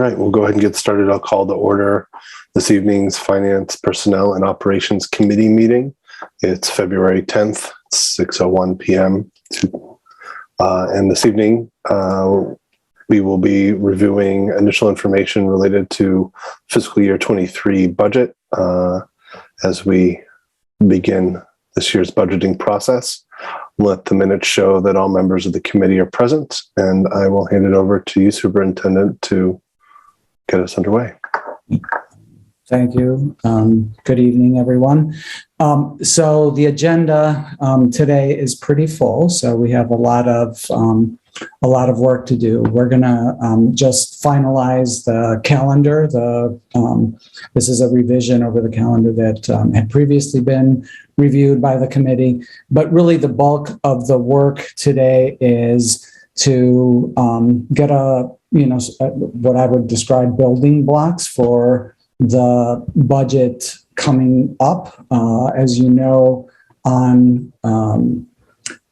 right, we'll go ahead and get started. I'll call to order this evening's Finance, Personnel, and Operations Committee meeting. It's February 10th, 6:01 p.m. And this evening, we will be reviewing initial information related to fiscal year 23 budget as we begin this year's budgeting process. Let the minutes show that all members of the committee are present, and I will hand it over to you, Superintendent, to get us underway. Thank you. Good evening, everyone. So the agenda today is pretty full, so we have a lot of work to do. We're going to just finalize the calendar. This is a revision over the calendar that had previously been reviewed by the committee, but really the bulk of the work today is to get what I would describe building blocks for the budget coming up. As you know, on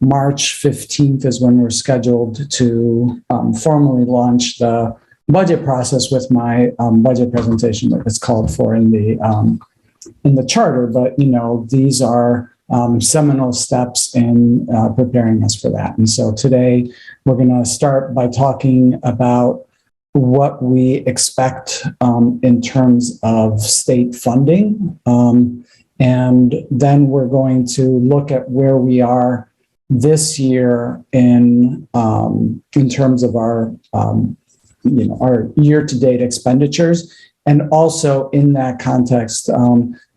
March 15th is when we're scheduled to formally launch the budget process with my budget presentation that is called for in the charter. But these are seminal steps in preparing us for that. And so today we're going to start by talking about what we expect in terms of state funding. And then we're going to look at where we are this year in terms of our year-to-date expenditures. And also in that context,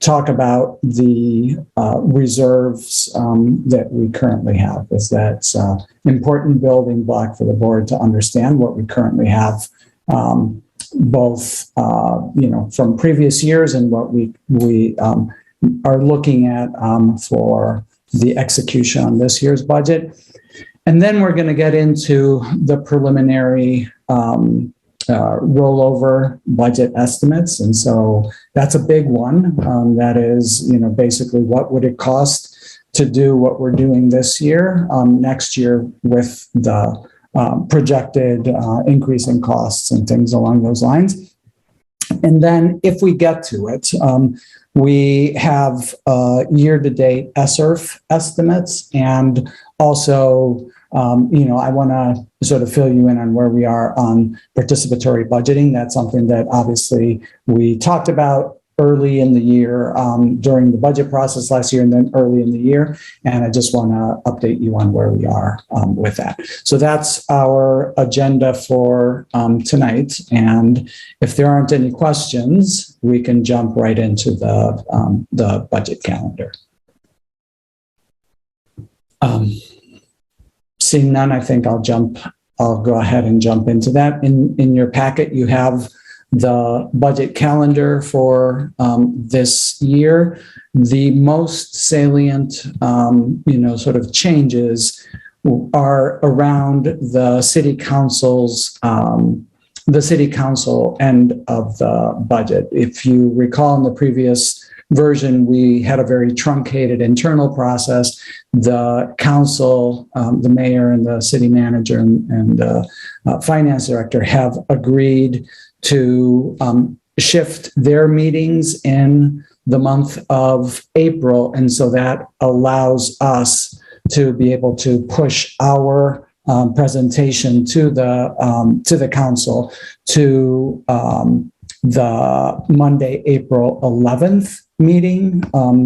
talk about the reserves that we currently have, because that's an important building block for the board to understand what we currently have, both from previous years and what we are looking at for the execution on this year's budget. And then we're going to get into the preliminary rollover budget estimates. And so that's a big one. That is, basically what would it cost to do what we're doing this year, next year with the projected increase in costs and things along those lines. And then if we get to it, we have year-to-date ESSERF estimates, and also I want to sort of fill you in on where we are on participatory budgeting. That's something that obviously we talked about early in the year during the budget process last year and then early in the year. And I just want to update you on where we are with that. So that's our agenda for tonight. And if there aren't any questions, we can jump right into the budget calendar. Seeing none, I think I'll go ahead and jump into that. In your packet, you have the budget calendar for this year. The most salient, sort of changes are around the city council end of the budget. If you recall, in the previous version, we had a very truncated internal process. The council, the mayor and the city manager and the finance director have agreed to shift their meetings in the month of April. And so that allows us to be able to push our presentation to the council to the Monday, April 11th meeting.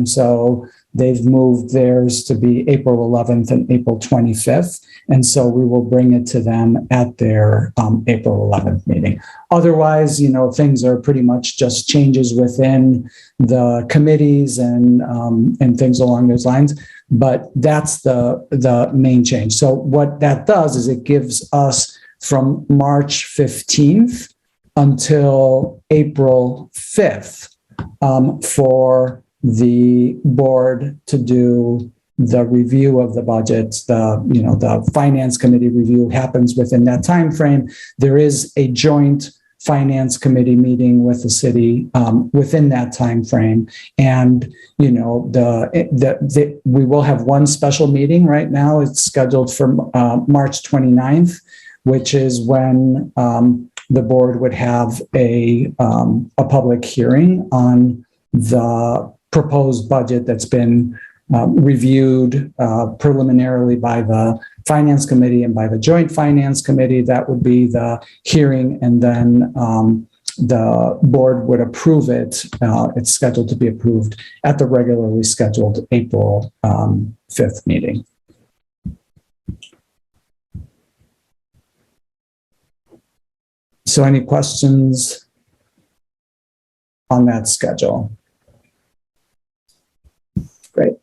So they've moved theirs to be April 11th and April 25th. And so we will bring it to them at their April 11th meeting. Otherwise, things are pretty much just changes within the committees and things along those lines. But that's the main change. So what that does is it gives us from March 15th until April 5th for the board to do the review of the budgets. The finance committee review happens within that time frame. There is a joint finance committee meeting with the city within that time frame, and we will have one special meeting. Right now, it's scheduled for March 29th, which is when the board would have a public hearing on the proposed budget that's been reviewed preliminarily by the Finance Committee and by the Joint Finance Committee. That would be the hearing, and then the board would approve it. It's scheduled to be approved at the regularly scheduled April 5th meeting. So any questions on that schedule? Great.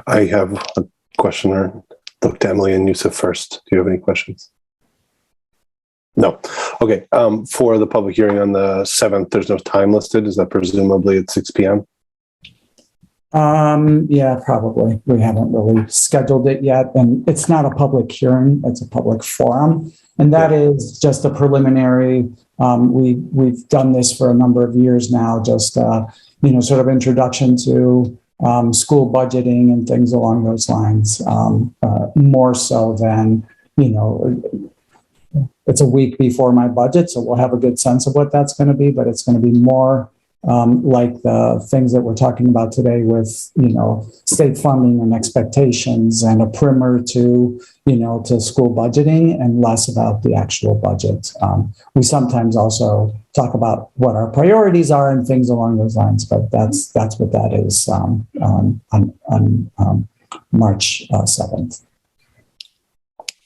I have a question. Or look to Emily and Yusuf first. Do you have any questions? No. Okay. For the public hearing on the 7th, there's no time listed. Is that presumably at 6 p.m.? Yeah, probably. We haven't really scheduled it yet. And it's not a public hearing, it's a public forum. And that is just a preliminary. We've done this for a number of years now, just, sort of introduction to school budgeting and things along those lines, more so than, it's a week before my budget, so we'll have a good sense of what that's going to be, but it's going to be more like the things that we're talking about today with, state funding and expectations and a primer to, to school budgeting, and less about the actual budget. We sometimes also talk about what our priorities are and things along those lines, but that's what that is on March 7th.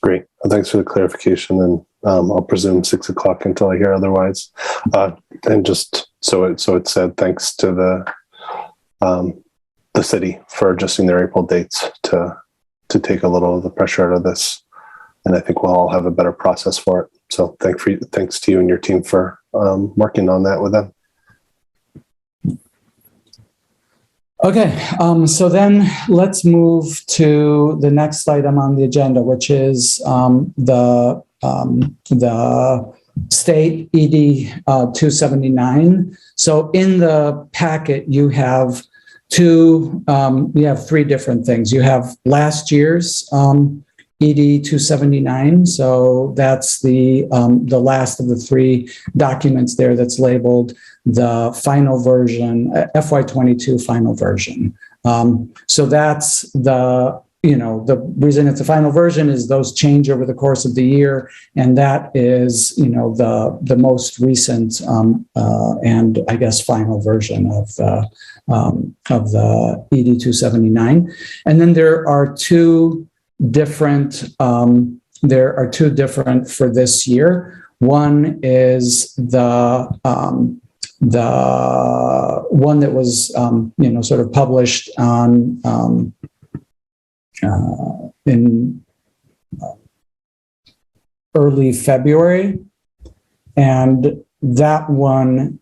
Great. Thanks for the clarification. And I'll presume 6 o'clock until I hear otherwise. And just so it said, thanks to the city for adjusting their April dates to take a little of the pressure out of this. And I think we'll all have a better process for it. So thanks to you and your team for working on that with them. Okay, so then let's move to the next item on the agenda, which is the state ED 279. So in the packet, you have three different things. You have last year's ED 279. So that's the last of the three documents there that's labeled the final version, FY22 final version. So that's the reason it's a final version is those change over the course of the year. And that is, the most recent and I guess final version of the ED 279. And then there are two different for this year. One is the one that was, sort of published on in early February, and that one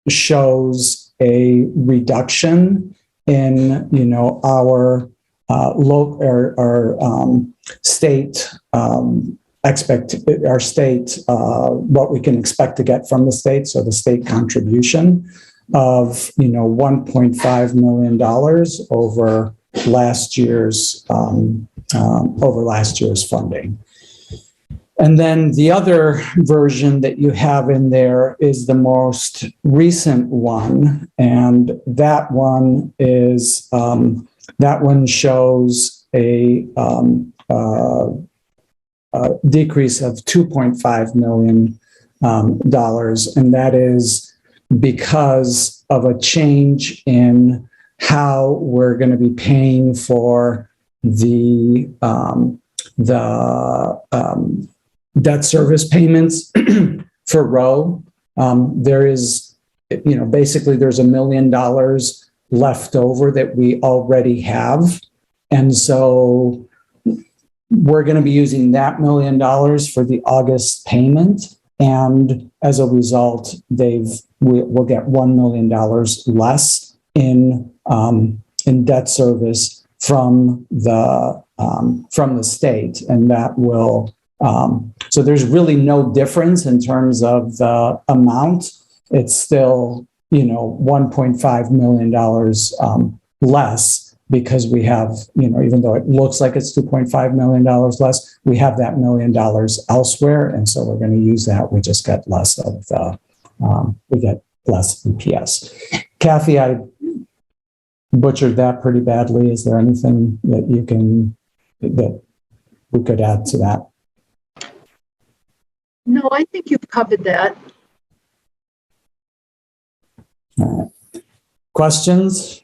shows a reduction in, our state what we can expect to get from the state. So the state contribution of, $1.5 million over last year's funding. And then the other version that you have in there is the most recent one. And that one is, that one shows a decrease of $2.5 million. And that is because of a change in how we're going to be paying for the debt service payments for Roe. There is, basically there's $1 million left over that we already have. And so we're going to be using that $1 million for the August payment. And as a result, we'll get $1 million less in debt service from the state. And that will, so there's really no difference in terms of the amount. It's still, $1.5 million less, because we have, even though it looks like it's $2.5 million less, we have that $1 million elsewhere. And so we're going to use that. We just get less of we get less EPS. Kathy, I butchered that pretty badly. Is there anything that we could add to that? No, I think you've covered that. All right. Questions?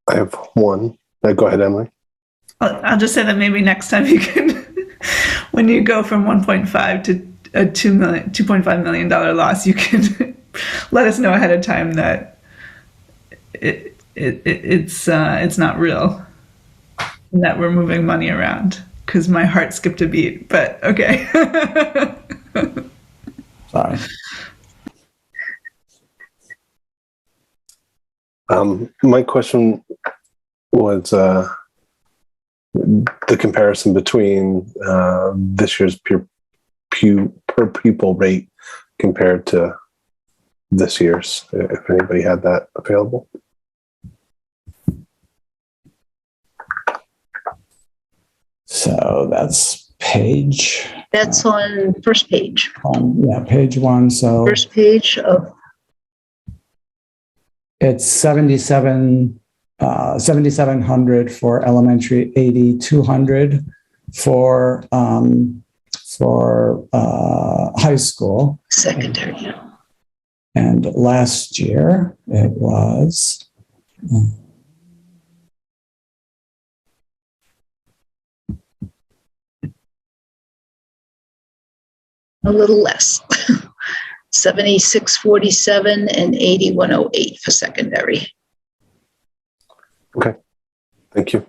I have one. Go ahead, Emily. I'll just say that maybe next time you can, when you go from 1.5 to a $2.5 million loss, you can let us know ahead of time that it's not real and that we're moving money around, because my heart skipped a beat, but okay. Sorry. My question was the comparison between this year's per pupil rate compared to this year's, if anybody had that available. So that's page. That's on first page. Yeah, page 1. So First page of it's 7,700 for elementary, 8,200 for high school. secondary. And last year it was A little less. 7647 and 8108 for secondary. Okay, thank you.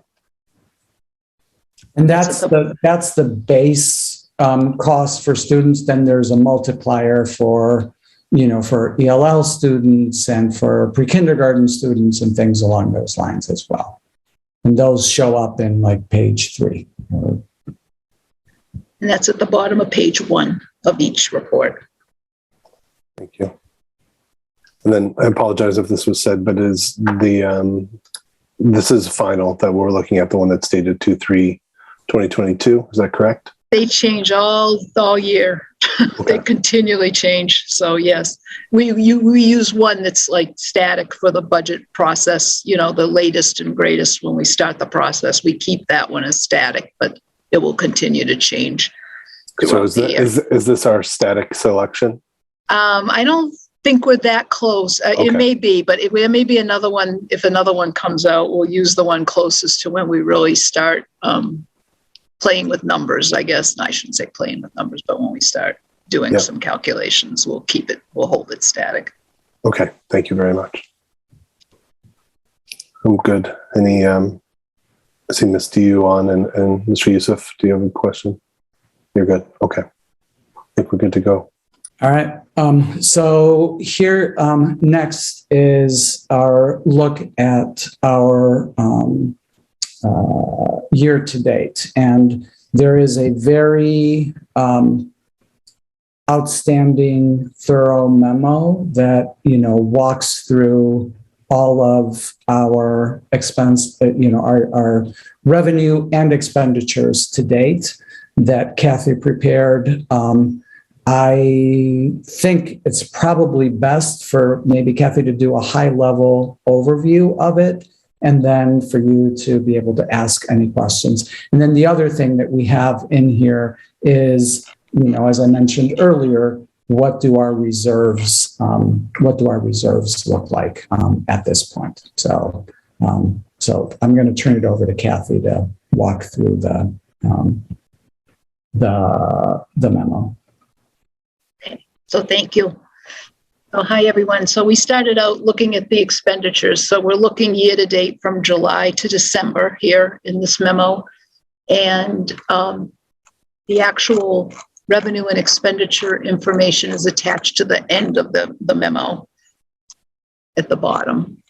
and that's the base cost for students. Then there's a multiplier for ELL students and for pre-kindergarten students and things along those lines as well. And those show up in like page 3. And that's at the bottom of page 1 of each report. Thank you. And then I apologize if this was said, but is this is final that we're looking at, the one that's dated 2/3/2022? Is that correct? They change all year. Okay. They continually change. So yes, we use one that's like static for the budget process. The latest and greatest when we start the process. We keep that one as static, but it will continue to change. So is this our static selection? I don't think we're that close. Okay. It may be, but there may be another one. If another one comes out, we'll use the one closest to when we really start playing with numbers, I guess. I shouldn't say playing with numbers, but when we start doing some calculations, we'll hold it static. Okay, thank you very much. I'm good. I see Ms. DU on and Mr. Youssef, do you have a question? You're good. Okay. I think we're good to go. All right. So here next is our look at our year to date. And there is a very outstanding, thorough memo that, walks through all of our expense, our revenue and expenditures to date that Kathy prepared. I think it's probably best for maybe Kathy to do a high-level overview of it, and then for you to be able to ask any questions. And then the other thing that we have in here is, as I mentioned earlier, what do our reserves look like at this point? So I'm going to turn it over to Kathy to walk through the memo. So thank you. Oh, hi, everyone. So we started out looking at the expenditures. So we're looking year to date from July to December here in this memo. And the actual revenue and expenditure information is attached to the end of the memo at the bottom.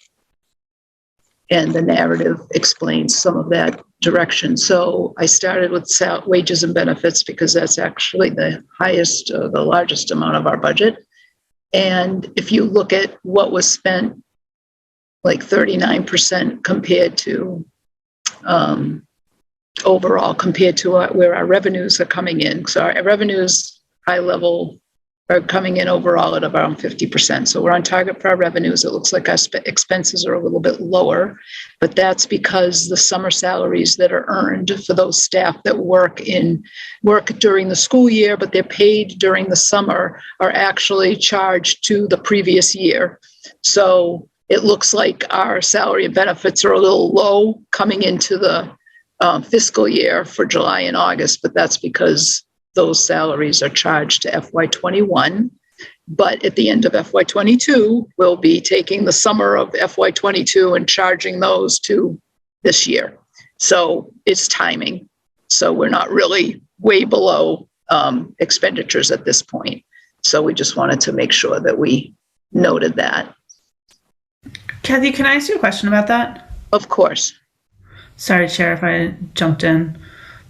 and the narrative explains some of that direction. So I started with wages and benefits because that's actually the highest, the largest amount of our budget. And if you look at what was spent, like 39% compared to overall, compared to where our revenues are coming in. So our revenues, high level, are coming in overall at around 50%. So we're on target for our revenues. It looks like our expenses are a little bit lower, but that's because the summer salaries that are earned for those staff that work during the school year, but they're paid during the summer, are actually charged to the previous year. So it looks like our salary and benefits are a little low coming into the fiscal year for July and August, but that's because those salaries are charged to FY21. But at the end of FY22, we'll be taking the summer of FY22 and charging those to this year. So it's timing. So we're not really way below expenditures at this point. So we just wanted to make sure that we noted that. Kathy, can I ask you a question about that? Of course. Sorry, Chair, if I jumped in.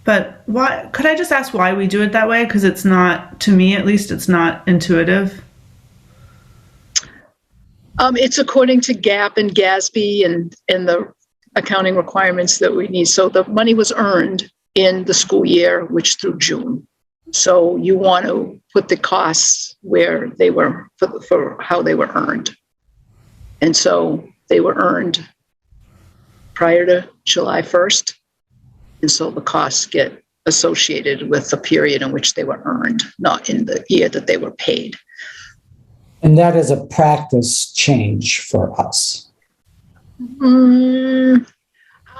But why? Could I just ask why we do it that way? Because it's not, to me at least, it's not intuitive. It's according to GAAP and GASB and the accounting requirements that we need. So the money was earned in the school year, which through June. So you want to put the costs where they were for how they were earned. And so they were earned prior to July 1st. And so the costs get associated with the period in which they were earned, not in the year that they were paid. And that is a practice change for us.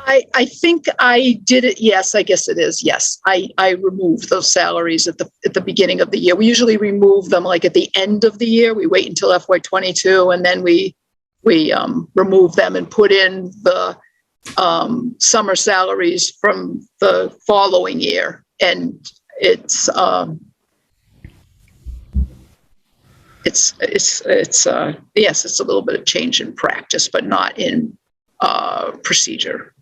I think I did it. Yes, I guess it is. Yes, I removed those salaries at the beginning of the year. We usually remove them like at the end of the year. We wait until FY22 and then we remove them and put in the summer salaries from the following year. And it's a little bit of change in practice, but not in procedure.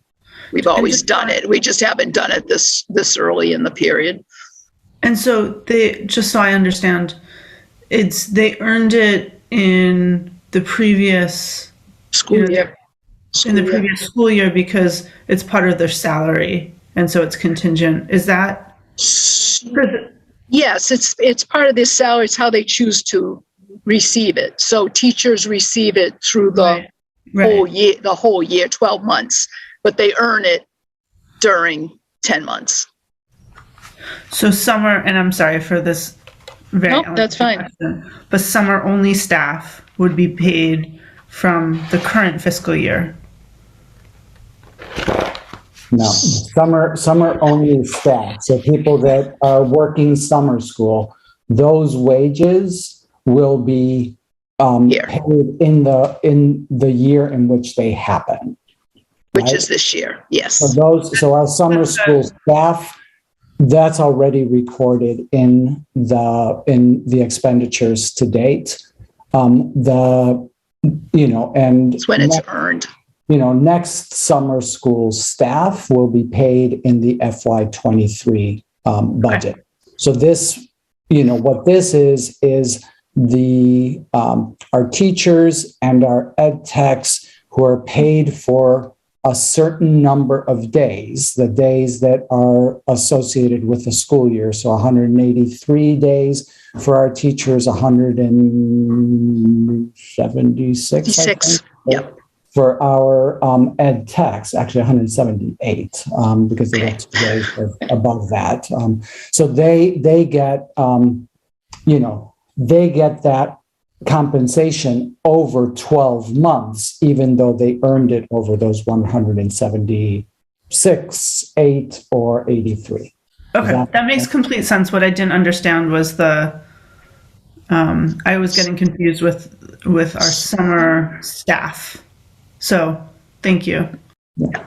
We've always done it. We just haven't done it this early in the period. And so just so I understand, they earned it in the previous school year. Previous school year because it's part of their salary, and so it's contingent. Is that? Yes, it's part of their salary. It's how they choose to receive it. So teachers receive it through the whole year, 12 months, but they earn it during 10 months. So summer, and I'm sorry for this very that's fine. Question, but summer only staff would be paid from the current fiscal year. No, summer only staff. So people that are working summer school, those wages will be paid in the year in which they happen, which is this year. Yes. So our summer school staff, that's already recorded in the expenditures to date. And it's when it's earned. Next summer school staff will be paid in the FY23 budget. Okay. So this, what this is the our teachers and our ed techs who are paid for a certain number of days, the days that are associated with the school year. So 183 days for our teachers, 176. Yep. For our ed techs, actually 178, because they got 2 days above that. So they get, they get that compensation over 12 months, even though they earned it over those 176, 8, or 83. Okay, that makes complete sense. What I didn't understand was I was getting confused with our summer staff. So thank you. Yeah.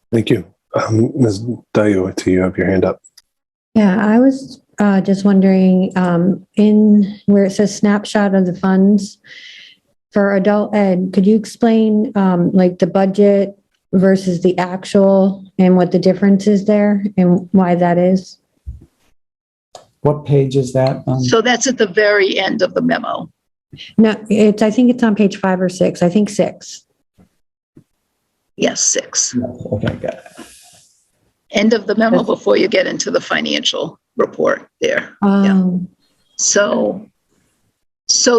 Thank you. Ms. Dayo, you have your hand up. Yeah, I was just wondering, in where it says snapshot of the funds, for adult ed, could you explain like the budget versus the actual and what the difference is there and why that is? What page is that? So that's at the very end of the memo. No, I think it's on page 5 or 6. I think 6. Yes, 6. Okay, got it. End of the memo before you get into the financial report there. Yeah. So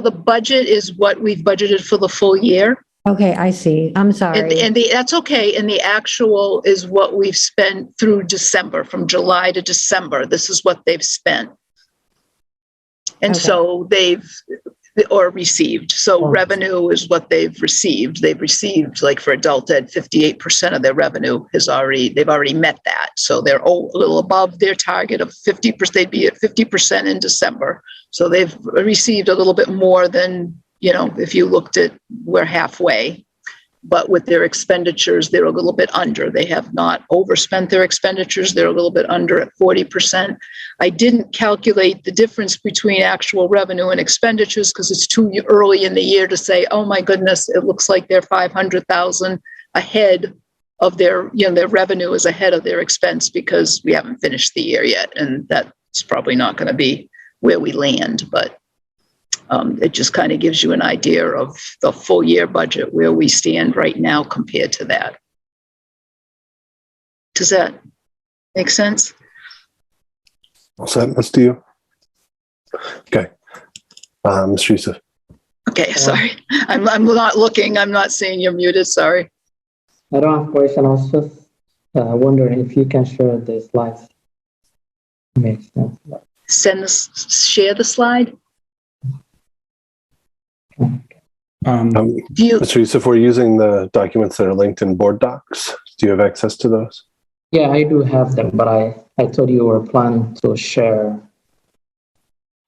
the budget is what we've budgeted for the full year. Okay, I see. I'm sorry. And that's okay. And the actual is what we've spent through December, from July to December. This is what they've spent. And Okay. so or received. So revenue is what they've received. They've received, like for adult ed, 58% of their revenue they've already met that. So they're a little above their target of 50%. They'd be at 50% in December. So they've received a little bit more than, if you looked at, we're halfway. But with their expenditures, they're a little bit under. They have not overspent their expenditures. They're a little bit under at 40%. I didn't calculate the difference between actual revenue and expenditures because it's too early in the year to say, oh my goodness, it looks like they're 500,000 ahead of their revenue is ahead of their expense because we haven't finished the year yet. And that's probably not going to be where we land, but it just kind of gives you an idea of the full year budget, where we stand right now compared to that. Does that make sense? All set, let's do you. Okay. Mr. Youssef. Okay, sorry. I'm not looking. I'm not seeing you're muted. Sorry. I don't have a question. I was just wondering if you can share the slides. Makes sense. Share the slide. Mr. Youssef, we're using the documents that are linked in board docs. Do you have access to those? Yeah, I do have them, but I thought you were planning to share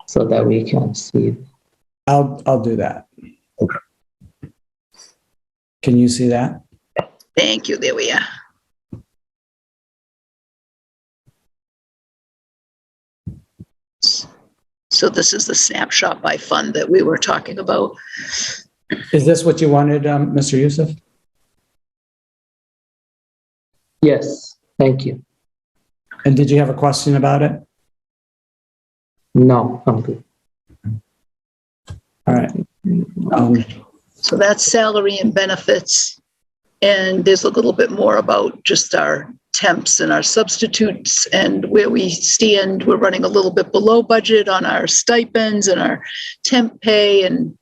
so that we can see. I'll do that. Okay. Can you see that? Thank you. There we are. So this is the snapshot by fund that we were talking about. Is this what you wanted, Mr. Youssef? Yes, thank you. And did you have a question about it? No, I'm good. All right. So that's salary and benefits. And there's a little bit more about just our temps and our substitutes and where we stand. We're running a little bit below budget on our stipends and our temp pay and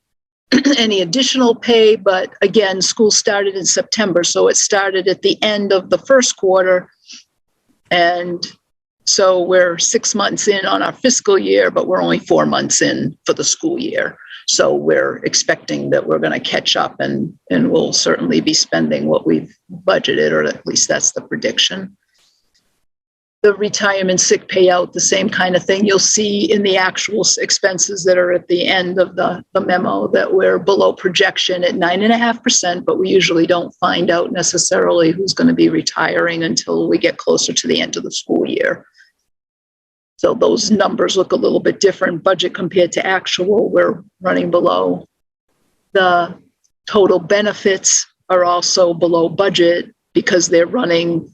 any additional pay. But again, school started in September, so it started at the end of the first quarter. And so we're 6 months in on our fiscal year, but we're only 4 months in for the school year. So we're expecting that we're going to catch up and we'll certainly be spending what we've budgeted, or at least that's the prediction. The retirement sick payout, the same kind of thing. You'll see in the actual expenses that are at the end of the memo that we're below projection at 9.5%, but we usually don't find out necessarily who's going to be retiring until we get closer to the end of the school year. So those numbers look a little bit different. Budget compared to actual, we're running below. The total benefits are also below budget because they're running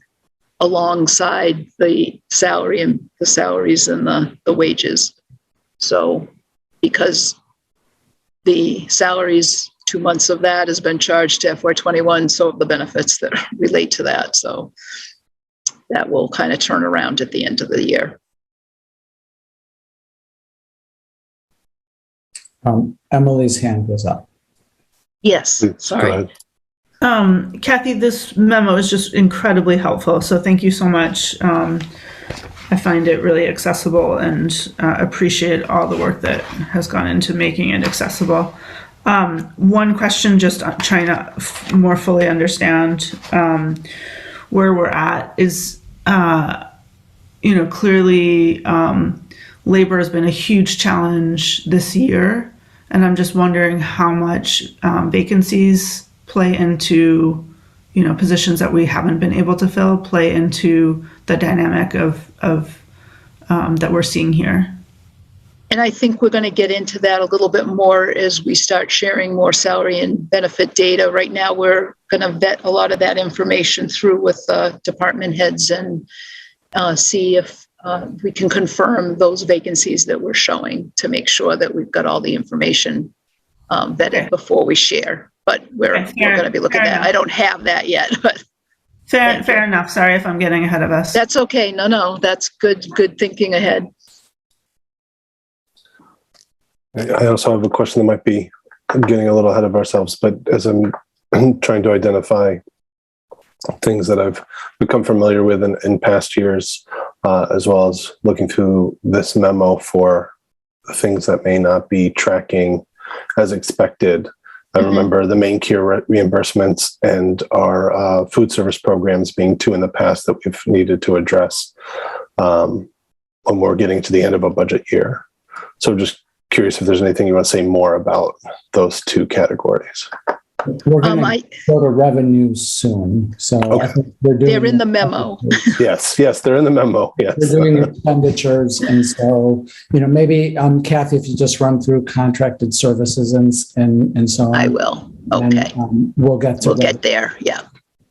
alongside the salary and the salaries and the wages. So because the salaries, 2 months of that has been charged to FY21, so have the benefits that relate to that. So that will kind of turn around at the end of the year. Emily's hand was up. Yes, Please, sorry. Kathy, this memo is just incredibly helpful. So thank you so much. I find it really accessible and appreciate all the work that has gone into making it accessible. One question, just trying to more fully understand where we're at is, clearly labor has been a huge challenge this year. And I'm just wondering how much vacancies play into, positions that we haven't been able to fill, play into the dynamic of that we're seeing here. And I think we're going to get into that a little bit more as we start sharing more salary and benefit data. Right now, we're going to vet a lot of that information through with department heads and see if we can confirm those vacancies that we're showing to make sure that we've got all the information vetted before we share. But we're going to be looking at that. I don't have that yet, but fair enough. Sorry if I'm getting ahead of us. That's okay. No, that's good thinking ahead. I also have a question that might be getting a little ahead of ourselves, but as I'm trying to identify things that I've become familiar with in past years, as well as looking through this memo for things that may not be tracking as expected. I remember the Maine Care reimbursements and our food service programs being two in the past that we've needed to address when we're getting to the end of a budget year. So just curious if there's anything you want to say more about those two categories. We're going to go to revenue soon. So okay. I think they're in the memo. Yes, they're in the memo. Yes. We're doing expenditures. And so, maybe Kathy, if you just run through contracted services and so on. I will. Okay. And, we'll get get there. Yeah.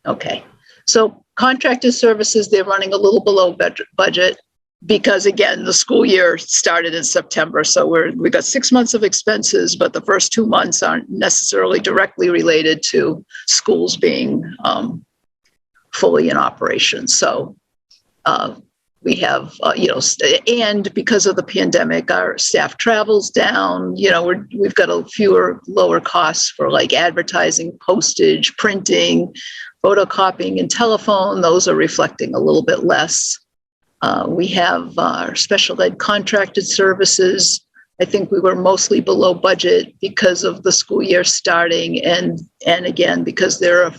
Okay. So contracted services, they're running a little below budget because again, the school year started in September. So we got 6 months of expenses, but the first 2 months aren't necessarily directly related to schools being fully in operation. So we have, and because of the pandemic, our staff travels down, we've got lower costs for like advertising, postage, printing, photocopying, and telephone. Those are reflecting a little bit less. We have our special ed contracted services. I think we were mostly below budget because of the school year starting and again, because there are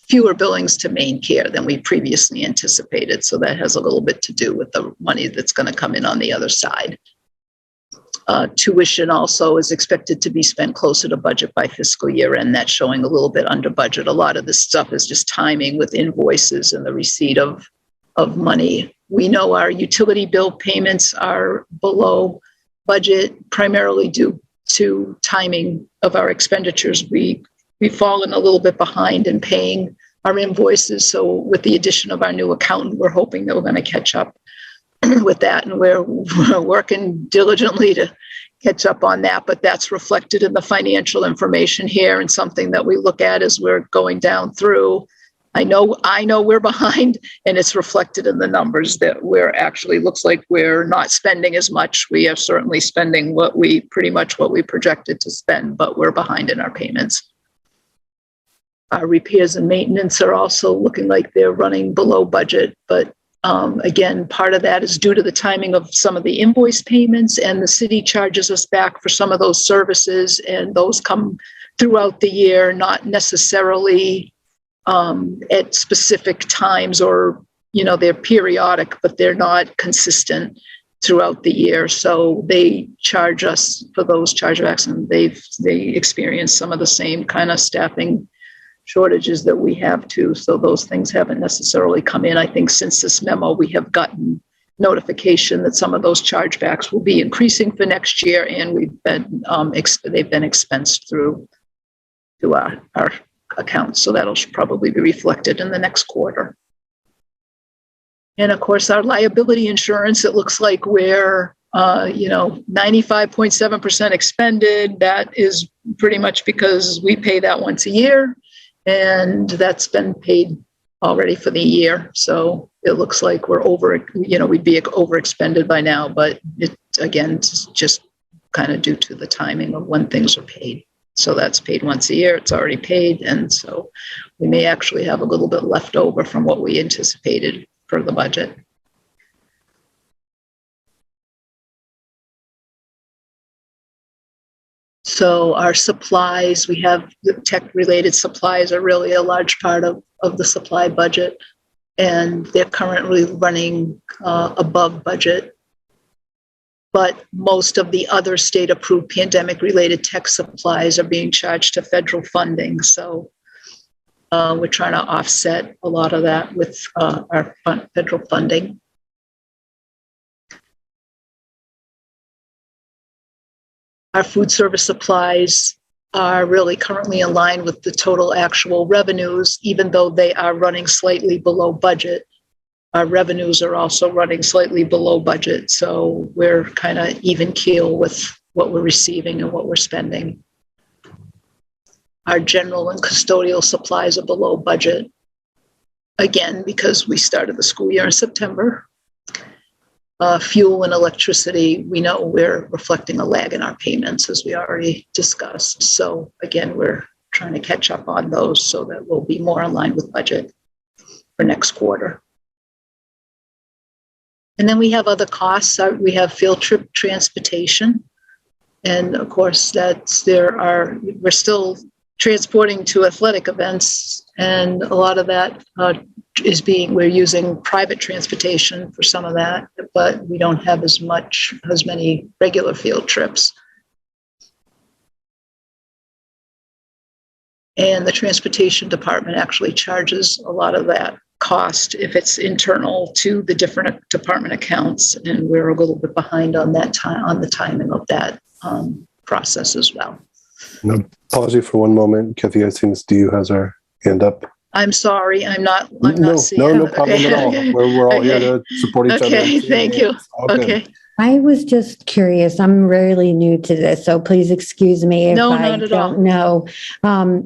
fewer billings to Maine Care than we previously anticipated. So that has a little bit to do with the money that's going to come in on the other side. Tuition also is expected to be spent closer to budget by fiscal year end. That's showing a little bit under budget. A lot of this stuff is just timing with invoices and the receipt of money. We know our utility bill payments are below budget, primarily due to timing of our expenditures. We've fallen a little bit behind in paying our invoices. So with the addition of our new accountant, we're hoping that we're going to catch up with that. And we're working diligently to catch up on that. But that's reflected in the financial information here and something that we look at as we're going down through. I know we're behind, and it's reflected in the numbers that looks like we're not spending as much. We are certainly spending pretty much what we projected to spend, but we're behind in our payments. Our repairs and maintenance are also looking like they're running below budget, but again, part of that is due to the timing of some of the invoice payments, and the city charges us back for some of those services, and those come throughout the year, not necessarily at specific times, or they're periodic, but they're not consistent throughout the year. So they charge us for those chargebacks, and they experience some of the same kind of staffing shortages that we have too. So those things haven't necessarily come in. I think since this memo, we have gotten notification that some of those chargebacks will be increasing for next year, and they've been expensed through to our accounts. So that'll probably be reflected in the next quarter. And of course, our liability insurance, it looks like we're 95.7% expended. That is pretty much because we pay that once a year, and that's been paid already for the year. So it looks like we're we'd be overexpended by now, but it's just kind of due to the timing of when things are paid. So that's paid once a year, it's already paid. And so we may actually have a little bit left over from what we anticipated for the budget. So our supplies, we have the tech-related supplies are really a large part of the supply budget, and they're currently running above budget. But most of the other state-approved pandemic-related tech supplies are being charged to federal funding. So we're trying to offset a lot of that with our federal funding. Our food service supplies are really currently in line with the total actual revenues, even though they are running slightly below budget. Our revenues are also running slightly below budget, so we're kind of even keel with what we're receiving and what we're spending. Our general and custodial supplies are below budget, again, because we started the school year in September. Fuel and electricity, we know we're reflecting a lag in our payments, as we already discussed. So again, we're trying to catch up on those so that we'll be more in line with budget for next quarter. And then we have other costs. We have field trip transportation. And of course, we're still transporting to athletic events, and a lot of that we're using private transportation for some of that, but we don't have as many regular field trips. And the transportation department actually charges a lot of that cost if it's internal to the different department accounts, and we're a little bit behind on that on the timing of that process as well. No, pause you for one moment. Kathy, I see Ms. Diu has her hand up. I'm sorry, I'm not seeing no it. problem Okay. at all. We're all here to support each other. Okay, thank you. Okay. I was just curious. I'm really new to this, so please excuse me if No, I not at all. don't know.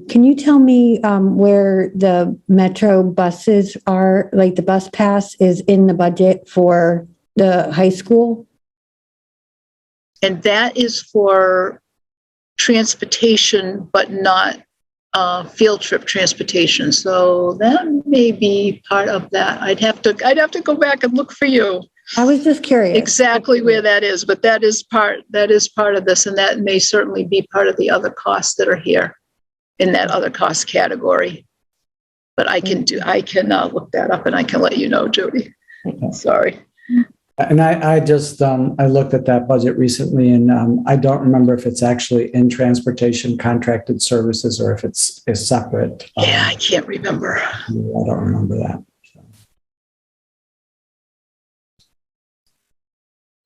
Can you tell me where the Metro buses are, like the bus pass is in the budget for the high school? And that is for transportation, but not field trip transportation. So that may be part of that. I'd have to go back and look for you. I was just curious. Exactly where that is, but that is part of this, and that may certainly be part of the other costs that are here in that other cost category. But I can look that up and I can let you know, Jody. Okay. Sorry. And I just, I looked at that budget recently, and I don't remember if it's actually in transportation contracted services or if it's separate. Yeah, I can't remember. I don't remember that.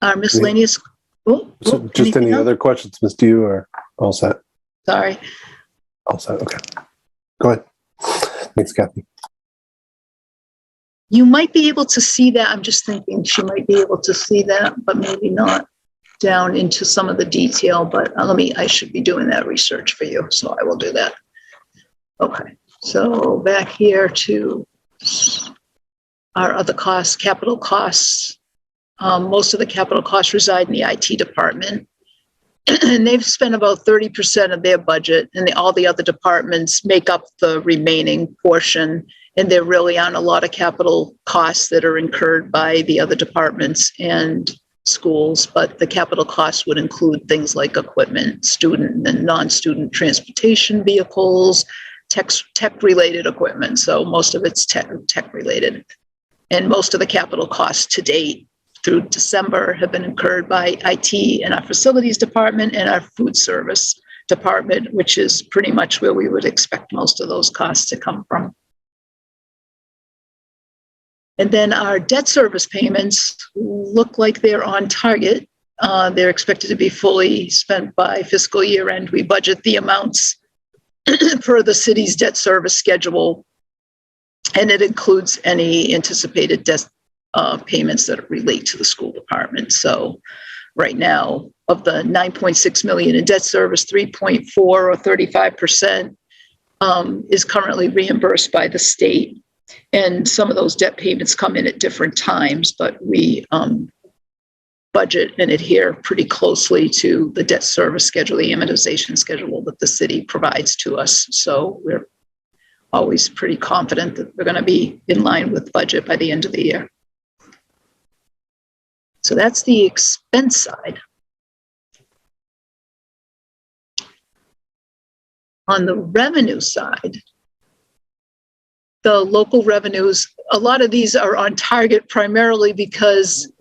Our miscellaneous. So just any other questions, Ms. Diu, or all set? Sorry. All set. Okay. Go ahead. Thanks, Kathy. You might be able to see that. I'm just thinking she might be able to see that, but maybe not down into some of the detail. But I should be doing that research for you, so I will do that. Okay. So back here to our other costs, capital costs. Most of the capital costs reside in the IT department, and they've spent about 30% of their budget, and all the other departments make up the remaining portion. And there really aren't a lot of capital costs that are incurred by the other departments and schools, but the capital costs would include things like equipment, student and non-student transportation vehicles, tech-related equipment. So most of it's tech-related. And most of the capital costs to date through December have been incurred by IT and our facilities department and our food service department, which is pretty much where we would expect most of those costs to come from. And then our debt service payments look like they're on target. They're expected to be fully spent by fiscal year end. We budget the amounts per the city's debt service schedule, and it includes any anticipated debt payments that relate to the school department. So right now, of the $9.6 million in debt service, 3.4 or 35% is currently reimbursed by the state. And some of those debt payments come in at different times, but we budget and adhere pretty closely to the debt service schedule, the amortization schedule that the city provides to us. So we're always pretty confident that we're going to be in line with budget by the end of the year. So that's the expense side. On the revenue side, the local revenues, a lot of these are on target primarily because...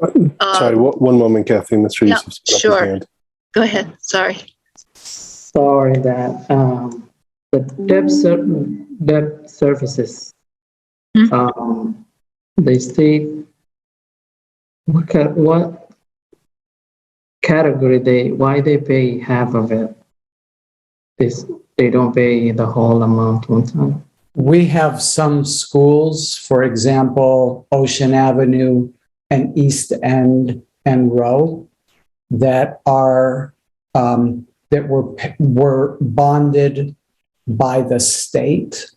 Sorry, one moment, Kathy. Mr. Yeah, Yusuf, put up his sure. hand. Go ahead. Sorry. Sorry that the debt services, the state, what category, why they pay half of it? They don't pay the whole amount one time. We have some schools, for example, Ocean Avenue and East End and Row, that are that were bonded by the state,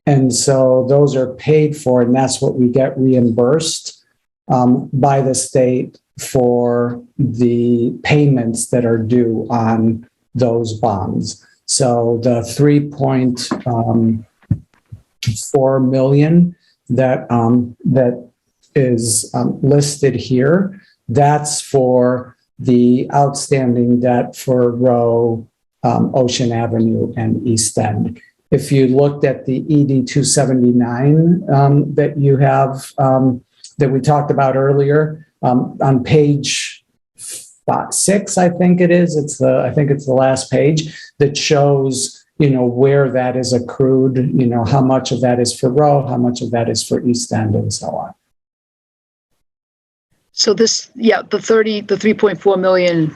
and so those are paid for, and that's what we get reimbursed by the state for the payments that are due on those bonds. So the 3.4 million that is listed here, that's for the outstanding debt for Row, Ocean Avenue, and East End. If you looked at the ED 279 that you have, that we talked about earlier, on page 6, I think it is. I think it's the last page that shows, where that is accrued, how much of that is for Row, how much of that is for East End, and so on. So the 3.4 million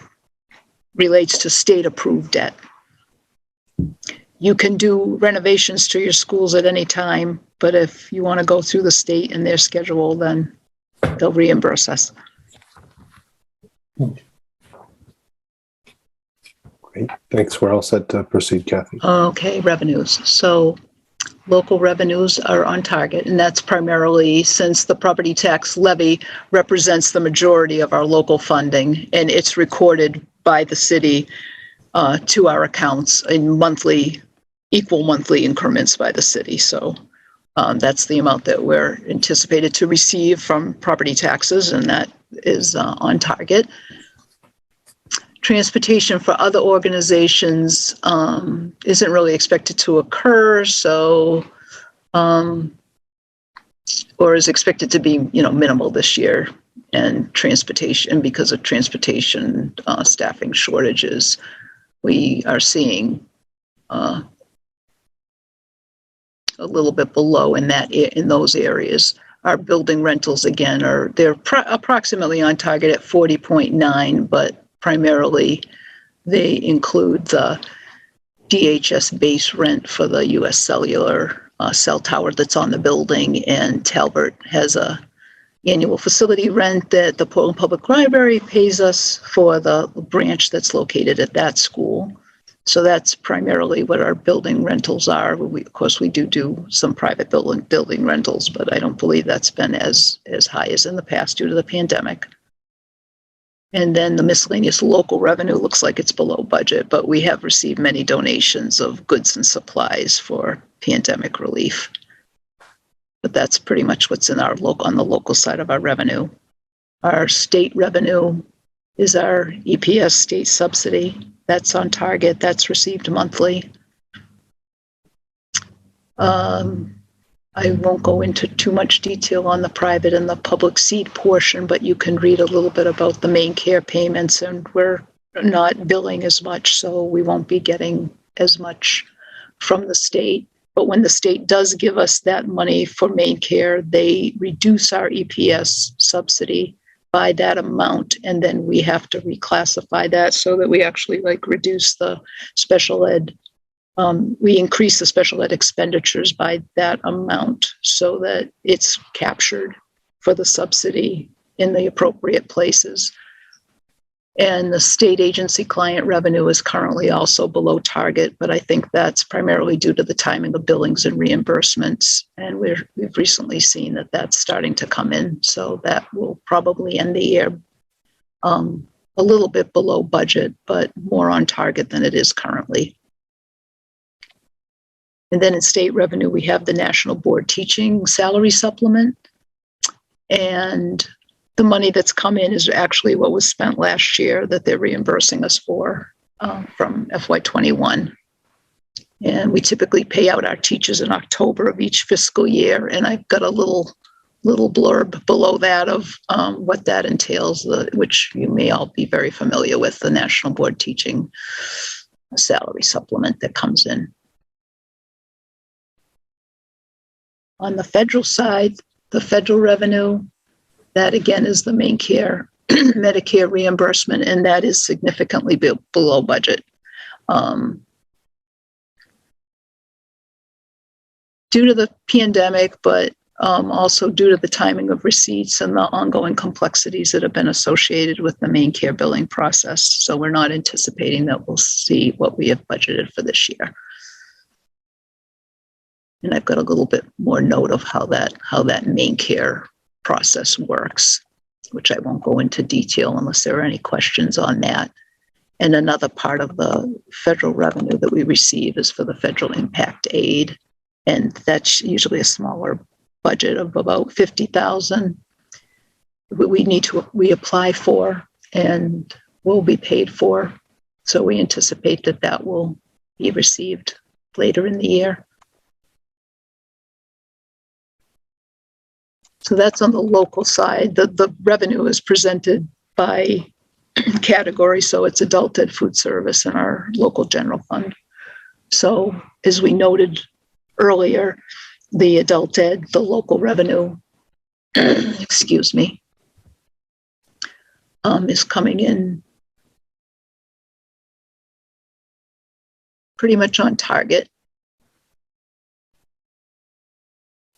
relates to state approved debt. You can do renovations to your schools at any time, but if you want to go through the state and their schedule, then they'll reimburse us. Great. Thanks. We're all set to proceed, Kathy. Okay, revenues. So local revenues are on target, and that's primarily since the property tax levy represents the majority of our local funding, and it's recorded by the city to our accounts in equal monthly increments by the city. So that's the amount that we're anticipated to receive from property taxes, and that is on target. Transportation for other organizations isn't really expected to occur, so or is expected to be, minimal this year. And transportation, because of transportation staffing shortages, we are seeing a little bit below in those areas. Our building rentals again they're approximately on target at 40.9, but primarily they include the DHS base rent for the U.S. Cellular cell tower that's on the building, and Talbot has a annual facility rent that the Portland Public Library pays us for the branch that's located at that school. So that's primarily what our building rentals are. Of course, we do some private building rentals, but I don't believe that's been as high as in the past due to the pandemic. And then the miscellaneous local revenue looks like it's below budget, but we have received many donations of goods and supplies for pandemic relief. But that's pretty much what's on the local side of our revenue. Our state revenue is our EPS state subsidy. That's on target. That's received monthly. I won't go into too much detail on the private and the public seed portion, but you can read a little bit about the main care payments, and we're not billing as much, so we won't be getting as much from the state. But when the state does give us that money for main care, they reduce our EPS subsidy by that amount, and then we have to reclassify that so that we actually reduce the special ed. We increase the special ed expenditures by that amount so that it's captured for the subsidy in the appropriate places. And the state agency client revenue is currently also below target, but I think that's primarily due to the timing of billings and reimbursements. And we've recently seen that that's starting to come in. So that will probably end the year a little bit below budget, but more on target than it is currently. And then in state revenue, we have the National Board Teaching Salary Supplement. And the money that's come in is actually what was spent last year that they're reimbursing us for from FY21. And we typically pay out our teachers in October of each fiscal year. And I've got a little blurb below that of what that entails, which you may all be very familiar with, the National Board Teaching Salary Supplement that comes in. On the federal side, the federal revenue, that again is the main care Medicare reimbursement, and that is significantly below budget. Due to the pandemic, but also due to the timing of receipts and the ongoing complexities that have been associated with the Maine Care billing process. So we're not anticipating that we'll see what we have budgeted for this year. And I've got a little bit more note of how that Maine Care process works, which I won't go into detail unless there are any questions on that. And another part of the federal revenue that we receive is for the federal impact aid. And that's usually a smaller budget of about $50,000. We apply for and will be paid for. So we anticipate that will be received later in the year. So that's on the local side. The revenue is presented by category. So it's adult ed, food service, and our local general fund. So as we noted earlier, the adult ed, the local revenue, excuse me, is coming in pretty much on target.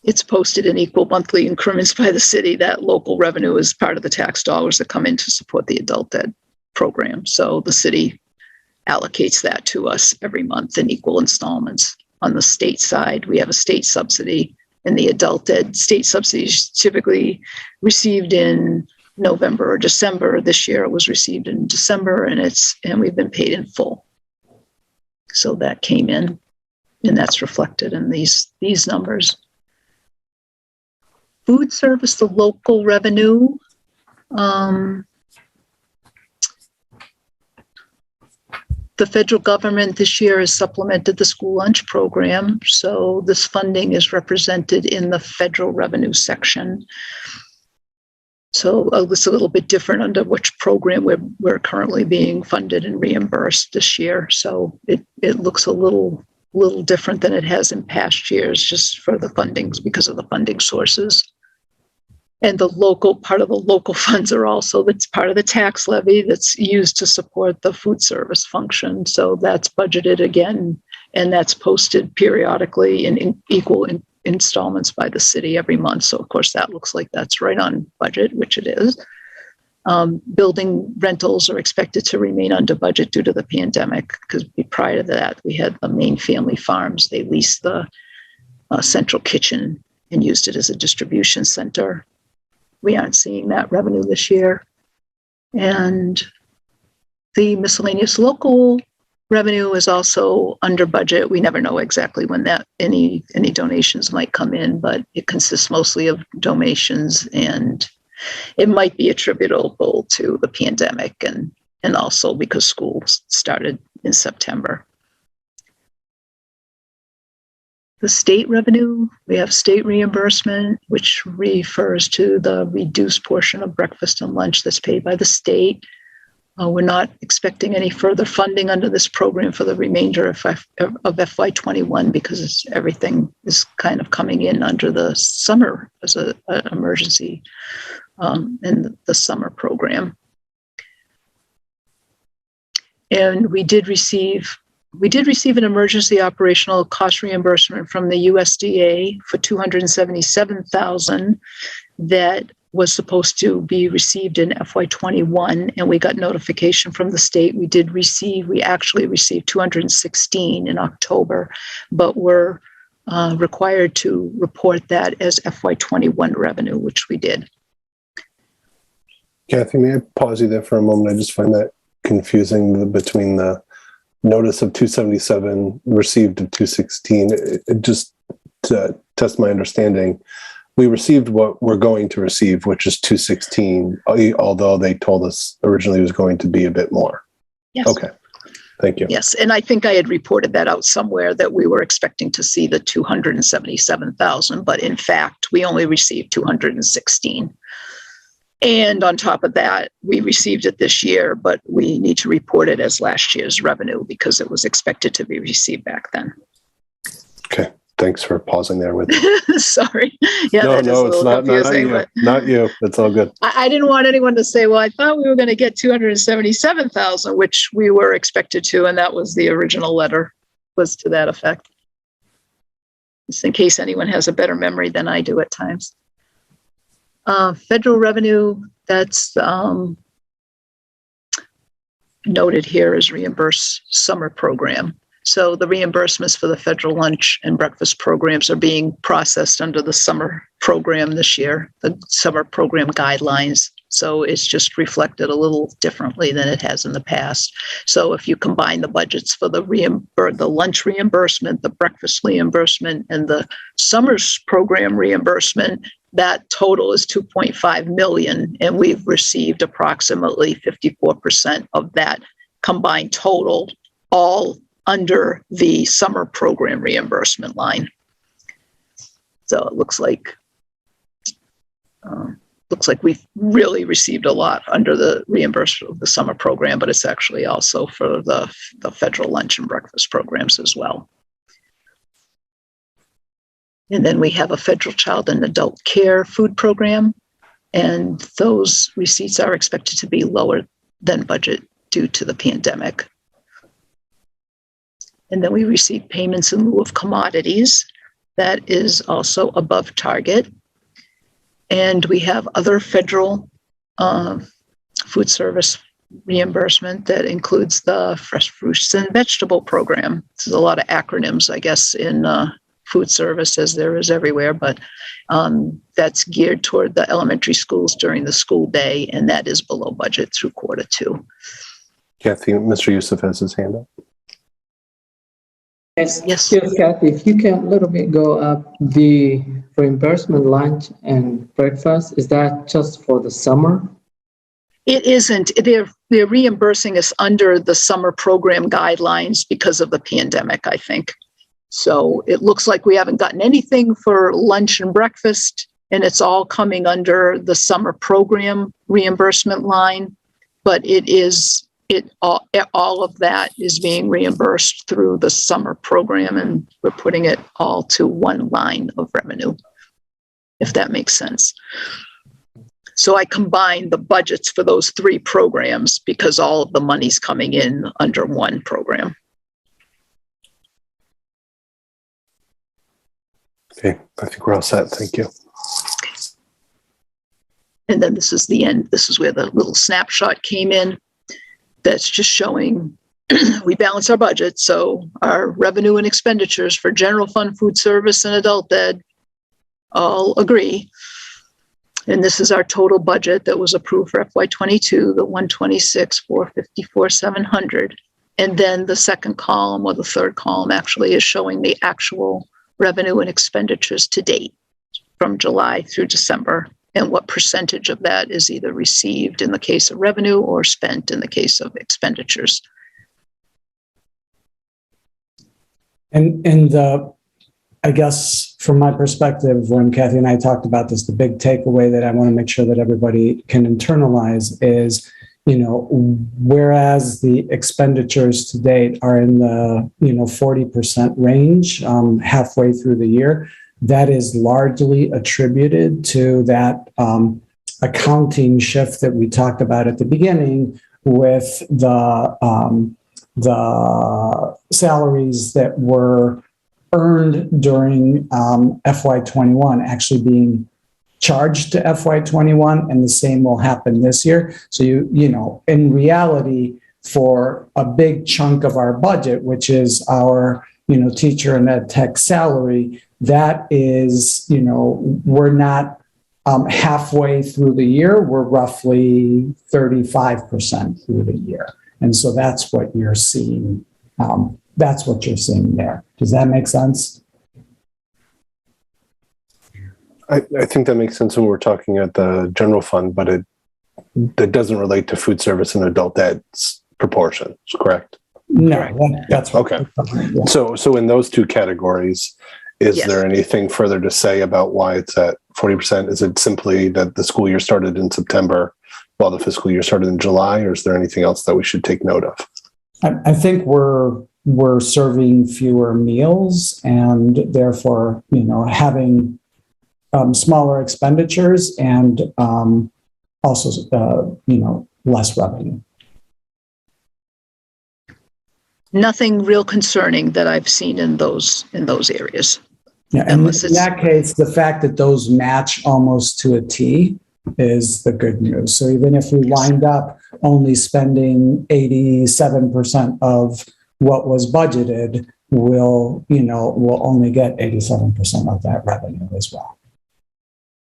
It's posted in equal monthly increments by the city. That local revenue is part of the tax dollars that come in to support the adult ed program. So the city allocates that to us every month in equal installments. On the state side, we have a state subsidy, and the adult ed state subsidy is typically received in November or December. This year it was received in December, and we've been paid in full. So that came in, and that's reflected in these numbers. Food service, the local revenue, the federal government this year has supplemented the school lunch program. So this funding is represented in the federal revenue section. So it's a little bit different under which program we're currently being funded and reimbursed this year. So it looks a little different than it has in past years, just for the fundings, because of the funding sources. And the local part of the local funds are also, that's part of the tax levy that's used to support the food service function. So that's budgeted again, and that's posted periodically in equal installments by the city every month. So of course that looks like that's right on budget, which it is. Building rentals are expected to remain under budget due to the pandemic, because prior to that we had the Maine Family Farms. They leased the central kitchen and used it as a distribution center. We aren't seeing that revenue this year. And the miscellaneous local revenue is also under budget. We never know exactly when that any donations might come in, but it consists mostly of donations, and it might be attributable to the pandemic and also because schools started in September. The state revenue, we have state reimbursement, which refers to the reduced portion of breakfast and lunch that's paid by the state. We're not expecting any further funding under this program for the remainder of FY21, because everything is kind of coming in under the summer as an emergency in the summer program. And we did receive an emergency operational cost reimbursement from the USDA for $277,000 that was supposed to be received in FY21, and we got notification from the state. We actually received $216 in October, but we're required to report that as FY21 revenue, which we did. Kathy, may I pause you there for a moment? I just find that confusing between the notice of 277 received of 216. It just to test my understanding, we received what we're going to receive, which is 216, although they told us originally it was going to be a bit more. Yes. Okay. Thank you. Yes, and I think I had reported that out somewhere, that we were expecting to see the 277,000, but in fact, we only received 216. And on top of that, we received it this year, but we need to report it as last year's revenue because it was expected to be received back then. Okay, Thanks for pausing there with me. Sorry. Yeah, No, that is a no, it's little not confusing, you. but Not you. It's all good. I didn't want anyone to say, well, I thought we were going to get 277,000, which we were expected to, and that was the original letter, was to that effect. Just in case anyone has a better memory than I do at times. Federal revenue, that's noted here as reimbursed summer program. So the reimbursements for the federal lunch and breakfast programs are being processed under the summer program this year, the summer program guidelines. So it's just reflected a little differently than it has in the past. So if you combine the budgets for the lunch reimbursement, the breakfast reimbursement, and the summer's program reimbursement, that total is 2.5 million, and we've received approximately 54% of that combined total, all under the summer program reimbursement line. So it looks like we've really received a lot under the reimbursement of the summer program, but it's actually also for the federal lunch and breakfast programs as well. And then we have a federal child and adult care food program, and those receipts are expected to be lower than budget due to the pandemic. And then we receive payments in lieu of commodities. That is also above target. And we have other federal food service reimbursement that includes the fresh fruits and vegetable program. There's a lot of acronyms, I guess, in food service, as there is everywhere, but that's geared toward the elementary schools during the school day, and that is below budget through Q2. Kathy, Mr. Youssef has his hand up. Yes. Kathy, if you can a little bit go up the reimbursement lunch and breakfast, is that just for the summer? It isn't. They're reimbursing us under the summer program guidelines because of the pandemic, I think. So it looks like we haven't gotten anything for lunch and breakfast, and it's all coming under the summer program reimbursement line, but all of that is being reimbursed through the summer program, and we're putting it all to one line of revenue, if that makes sense. So I combined the budgets for those three programs because all of the money's coming in under one program. Okay, I think we're all set. Thank you. And then this is the end. This is where the little snapshot came in. That's just showing we balance our budget. So our revenue and expenditures for general fund, food service, and adult ed all agree. And this is our total budget that was approved for FY22, the 126,454,700. And then the second column, or the third column actually, is showing the actual revenue and expenditures to date from July through December, and what percentage of that is either received in the case of revenue or spent in the case of expenditures. And I guess from my perspective, when Kathy and I talked about this, the big takeaway that I want to make sure that everybody can internalize is, whereas the expenditures to date are in the, 40% range, halfway through the year, that is largely attributed to that accounting shift that we talked about at the beginning with the salaries that were earned during FY21 actually being charged to FY21, and the same will happen this year. So in reality, for a big chunk of our budget, which is our teacher and ed tech salary, that is, we're not halfway through the year, we're roughly 35% through the year. And so that's what you're seeing. That's what you're seeing there. Does that make sense? I think that makes sense when we're talking at the general fund, but that doesn't relate to food service and adult ed's proportions, correct? No, that's what okay. Yeah. So in those two categories, is there anything further to say about why it's at 40%? Is it simply that the school year started in September while the fiscal year started in July, or is there anything else that we should take note of? I think we're we're serving fewer meals and therefore, having smaller expenditures and also, less revenue. Nothing real concerning that I've seen in those areas. Yeah, and Unless in it's- that case, the fact that those match almost to a T is the good news. So even if we wind up only spending 87% of what was budgeted, we'll only get 87% of that revenue as well.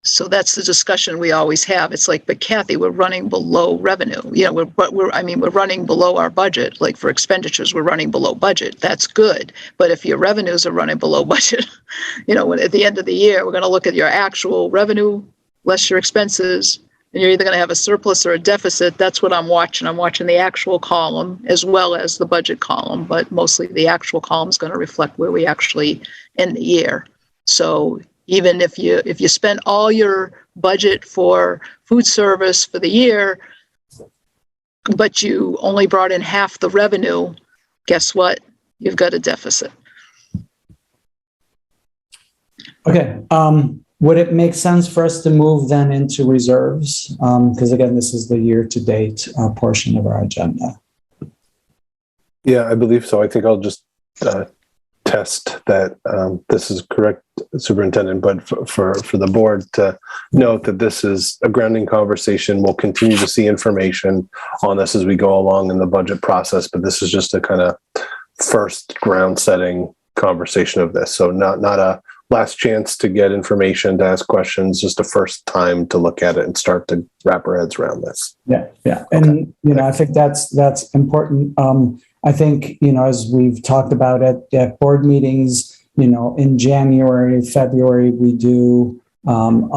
So that's the discussion we always have. It's like, but Kathy, we're running below revenue. We're running below our budget. Like for expenditures, we're running below budget. That's good. But if your revenues are running below budget, when at the end of the year, we're going to look at your actual revenue less your expenses, and you're either going to have a surplus or a deficit. That's what I'm watching. I'm watching the actual column as well as the budget column, but mostly the actual column is going to reflect where we actually end the year. So even if you spend all your budget for food service for the year, but you only brought in half the revenue, guess what? You've got a deficit. Okay. Would it make sense for us to move then into reserves? Because again, this is the year-to-date portion of our agenda. Yeah, I believe so. I think I'll just test that this is correct, Superintendent, but for the board to note that this is a grounding conversation. We'll continue to see information on this as we go along in the budget process, but this is just a kind of first ground setting conversation of this. So not a last chance to get information, to ask questions, just a first time to look at it and start to wrap our heads around this. Yeah. And, I think that's important. I think, as we've talked about at board meetings, in January, February, we do a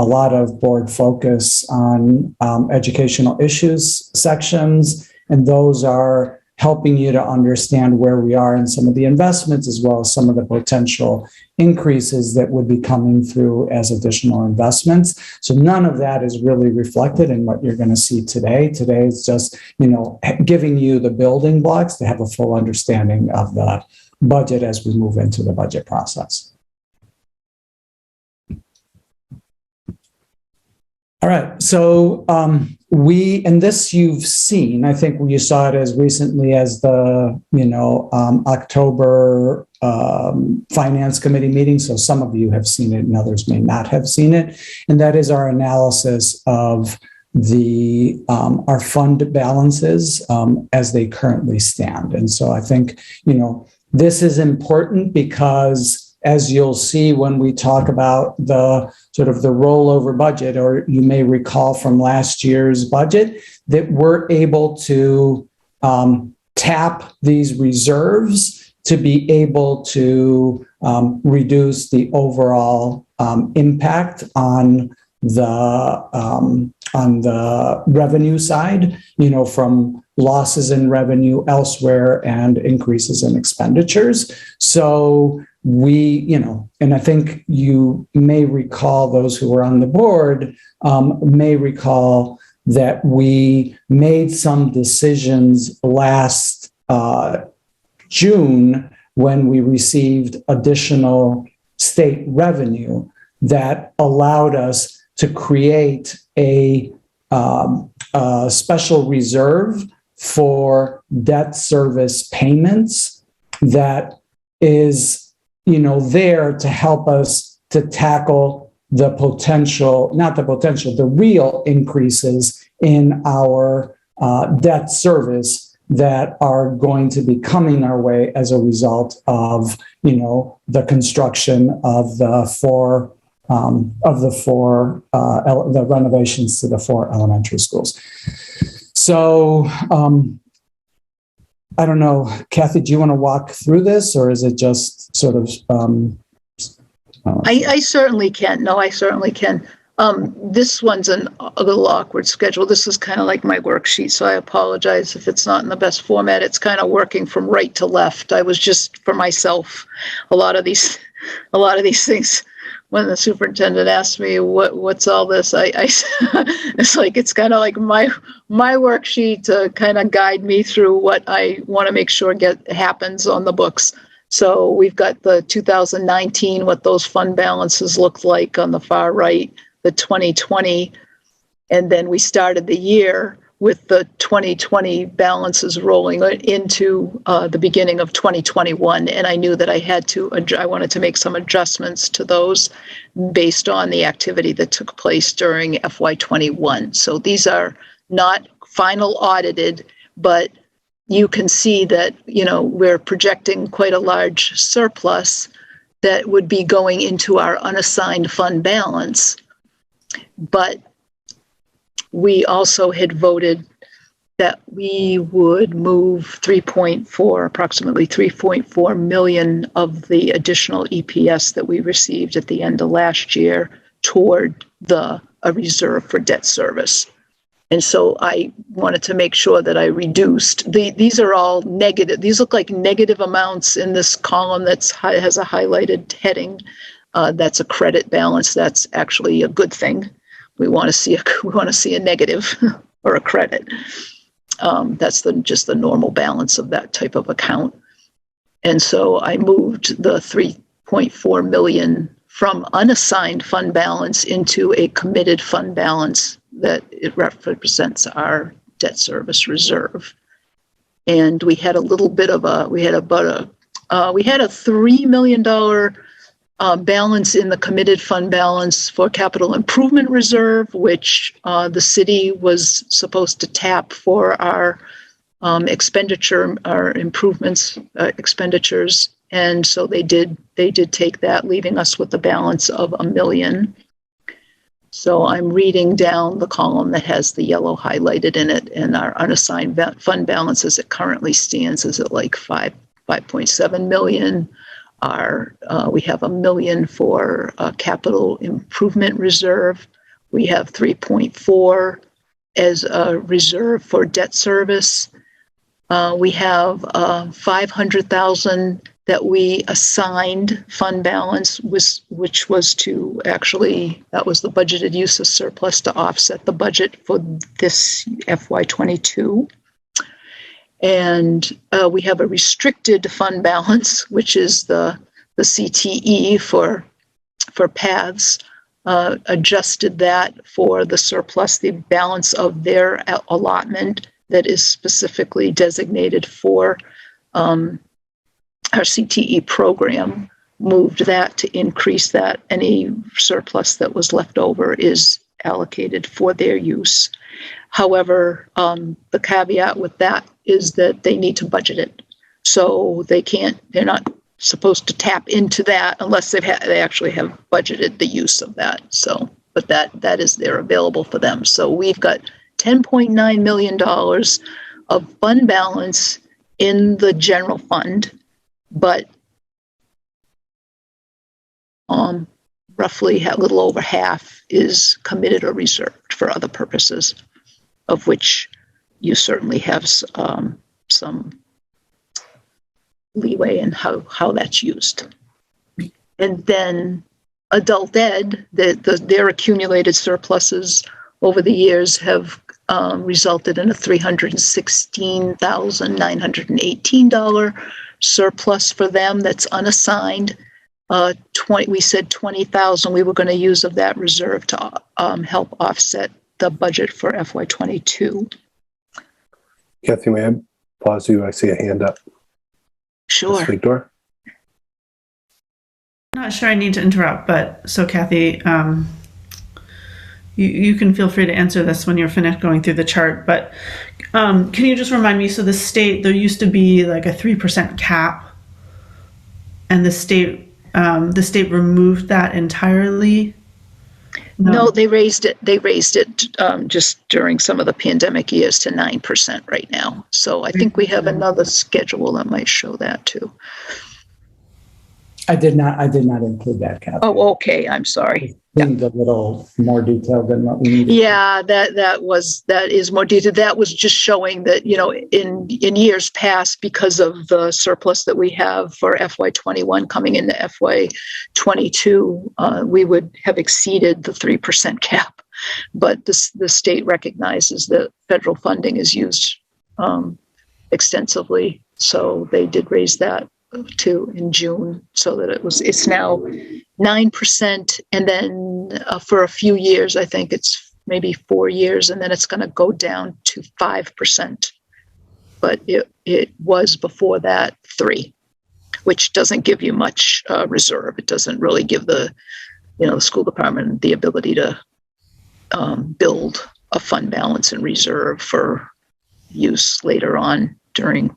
lot of board focus on educational issues sections, and those are helping you to understand where we are in some of the investments, as well as some of the potential increases that would be coming through as additional investments. So none of that is really reflected in what you're going to see today. Today is just, giving you the building blocks to have a full understanding of the budget as we move into the budget process. All right. So and this you've seen, I think you saw it as recently as the, October Finance Committee meeting. So some of you have seen it and others may not have seen it. And that is our analysis of our fund balances as they currently stand. And so I think, this is important because, as you'll see when we talk about the sort of the rollover budget, or you may recall from last year's budget, that we're able to tap these reserves to be able to reduce the overall impact on the revenue side, from losses in revenue elsewhere and increases in expenditures. So and I think you may recall, those who were on the board may recall that we made some decisions last June when we received additional state revenue that allowed us to create a special reserve for debt service payments that is there to help us to tackle the real increases in our debt service that are going to be coming our way as a result of, the construction of the renovations to the 4 elementary schools. So, I don't know, Kathy, do you want to walk through this, or is it just sort of? I certainly can. No, I certainly can. This one's a little awkward schedule. This is kind of like my worksheet, so I apologize if it's not in the best format. It's kind of working from right to left. I was just, for myself, a lot of these things. When the superintendent asked me what's all this, I it's like, it's kind of like my my worksheet to kind of guide me through what I want to make sure happens on the books. So we've got the 2019, what those fund balances looked like on the far right, the 2020, and then we started the year with the 2020 balances rolling into the beginning of 2021. And I knew that I wanted to make some adjustments to those based on the activity that took place during FY21. So these are not final audited, but you can see that, we're projecting quite a large surplus that would be going into our unassigned fund balance. But we also had voted that we would move approximately 3.4 million of the additional EPS that we received at the end of last year toward a reserve for debt service. And so I wanted to make sure that I reduced. These are all negative. These look like negative amounts in this column that has a highlighted heading. That's a credit balance. That's actually a good thing. We want to see a negative or a credit. That's just the normal balance of that type of account. And so I moved the 3.4 million from unassigned fund balance into a committed fund balance that it represents our debt service reserve. And we had a $3 million balance in the committed fund balance for capital improvement reserve, which the city was supposed to tap for our expenditure, our improvements, expenditures. And so they did take that, leaving us with a balance of $1 million. So I'm reading down the column that has the yellow highlighted in it, and our unassigned fund balance as it currently stands is at like 5.7 million. We have $1 million for capital improvement reserve. We have 3.4 as a reserve for debt service. We have 500,000 that we assigned fund balance, which was that was the budgeted use of surplus to offset the budget for this FY22. And we have a restricted fund balance, which is the CTE for paths, adjusted that for the surplus, the balance of their allotment that is specifically designated for our CTE program, moved that to increase that. Any surplus that was left over is allocated for their use. However, the caveat with that is that they need to budget it. So they're not supposed to tap into that unless they actually have budgeted the use of that. So, but that is there available for them. So we've got $10.9 million of fund balance in the general fund, but roughly a little over half is committed or reserved for other purposes, of which you certainly have some leeway in how that's used. And then adult ed, their accumulated surpluses over the years have resulted in a $316,918 surplus for them that's unassigned. We said 20,000 we were going to use of that reserve to help offset the budget for FY22. Kathy, may I pause you? I see a hand up. Sure. Victor? Not sure I need to interrupt, but so Kathy, you can feel free to answer this when you're finished going through the chart, but can you just remind me, so there used to be like a 3% cap, and the state removed that entirely? No, they raised it. They raised it just during some of the pandemic years to 9% right now. So I think we have another schedule that might show that too. I did not include that, Kathy. Oh, okay. I'm sorry. It seemed a little more detailed than what we needed. Yeah, that is more detailed. That was just showing that, in years past, because of the surplus that we have for FY21 coming into FY22, we would have exceeded the 3% cap. but the state recognizes that federal funding is used extensively. So they did raise that too in June, so that it's now 9%. And then for a few years, I think it's maybe 4 years, and then it's going to go down to 5%. But it was before that 3%, which doesn't give you much reserve. It doesn't really give the school department the ability to build a fund balance and reserve for use later on during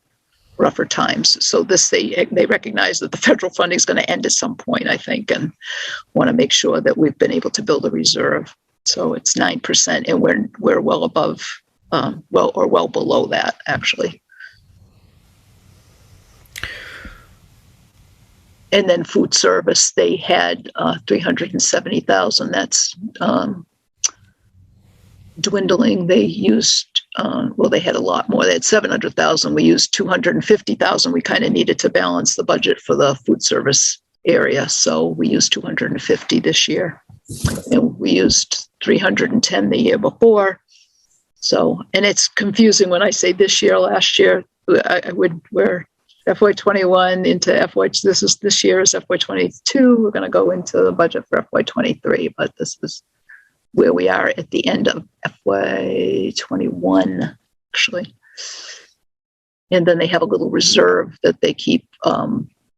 rougher times. So they recognize that the federal funding is going to end at some point, I think, and want to make sure that we've been able to build a reserve. So it's 9%, and we're well above, well below that, actually. And then food service, they had $370,000. That's dwindling. They used, they had a lot more. They had $700,000. We used $250,000. We kind of needed to balance the budget for the food service area. So we used $250,000 this year. And we used $310,000 the year before. So, and it's confusing when I say this year, last year, we're FY21 into this year is FY22. We're going to go into the budget for FY23, but this is where we are at the end of FY21, actually. And then they have a little reserve that they keep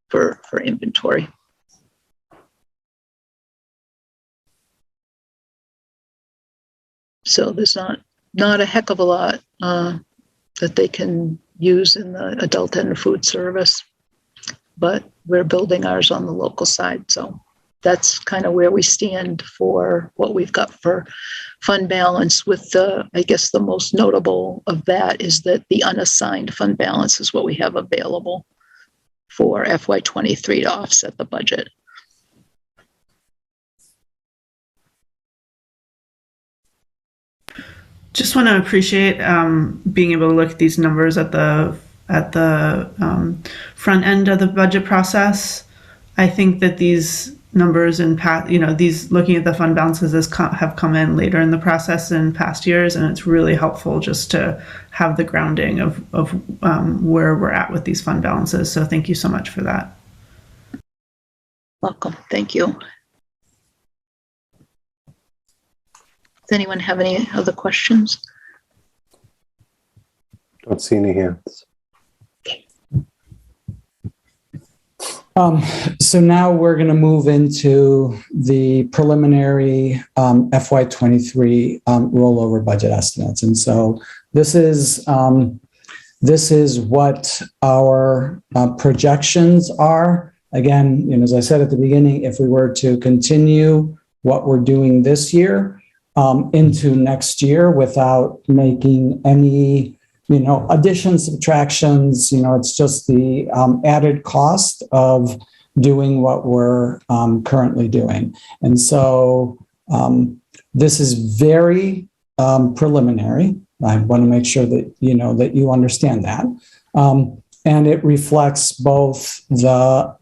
for inventory. So there's not a heck of a lot that they can use in the adult and food service, but we're building ours on the local side. So that's kind of where we stand for what we've got for fund balance. With I guess the most notable of that is that the unassigned fund balance is what we have available for FY23 to offset the budget. Just want to appreciate being able to look at these numbers at the front end of the budget process. I think that these numbers in past, these looking at the fund balances have come in later in the process in past years, and it's really helpful just to have the grounding of where we're at with these fund balances. So thank you so much for that. Welcome. Thank you. Does anyone have any other questions? Don't see any hands. So now we're going to move into the preliminary FY23 rollover budget estimates. And so this is what our projections are. Again, as I said at the beginning, if we were to continue what we're doing this year into next year without making any additions, subtractions, it's just the added cost of doing what we're currently doing. And so this is very preliminary. I want to make sure that you understand that. And it reflects both the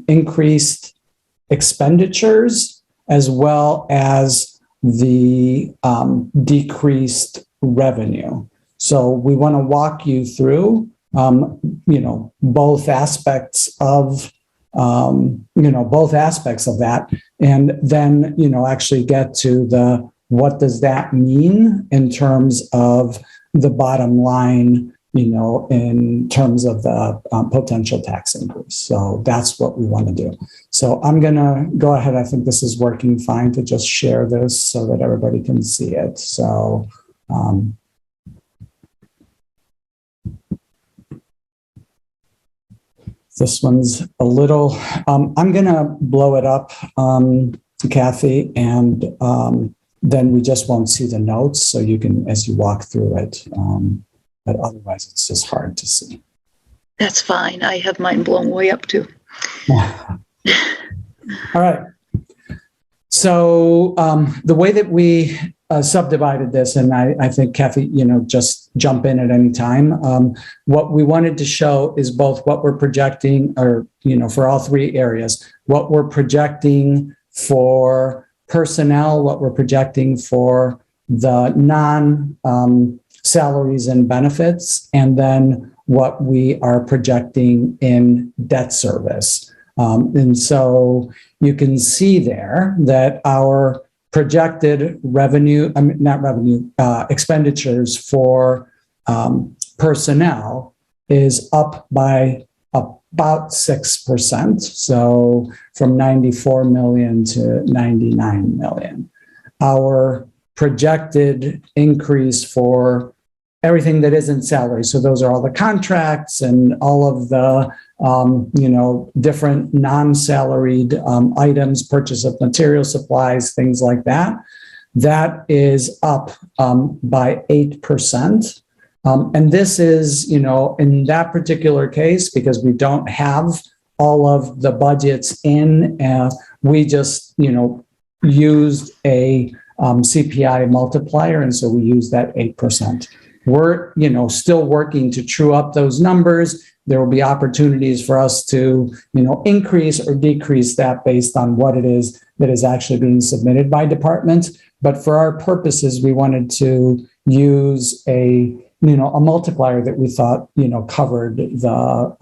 increased expenditures as well as the decreased revenue. So we want to walk you through, both aspects of, that, and then, actually get to what does that mean in terms of the bottom line, in terms of the potential tax increase. So that's what we want to do. So I'm going to go ahead. I think this is working fine to just share this so that everybody can see it. So, this one's a little, I'm going to blow it up, Kathy, and then we just won't see the notes. So you can, as you walk through it, but otherwise it's just hard to see. That's fine. I have mine blown way up too. All right. So the way that we subdivided this, and I think Kathy, just jump in at any time. What we wanted to show is both what we're projecting, or for all three areas, what we're projecting for personnel, what we're projecting for the non-salaries and benefits, and then what we are projecting in debt service. And so you can see there that our projected expenditures for personnel is up by about 6%. So from 94 million to 99 million. Our projected increase for everything that isn't salary. So those are all the contracts and all of the, different non-salaried items, purchase of material supplies, things like that. That is up by 8%. And this is, in that particular case, because we don't have all of the budgets in, we just, used a CPI multiplier. And so we use that 8%. We're, still working to true up those numbers. There will be opportunities for us to, increase or decrease that based on what it is that is actually being submitted by departments. But for our purposes, we wanted to use a multiplier that we thought, covered the,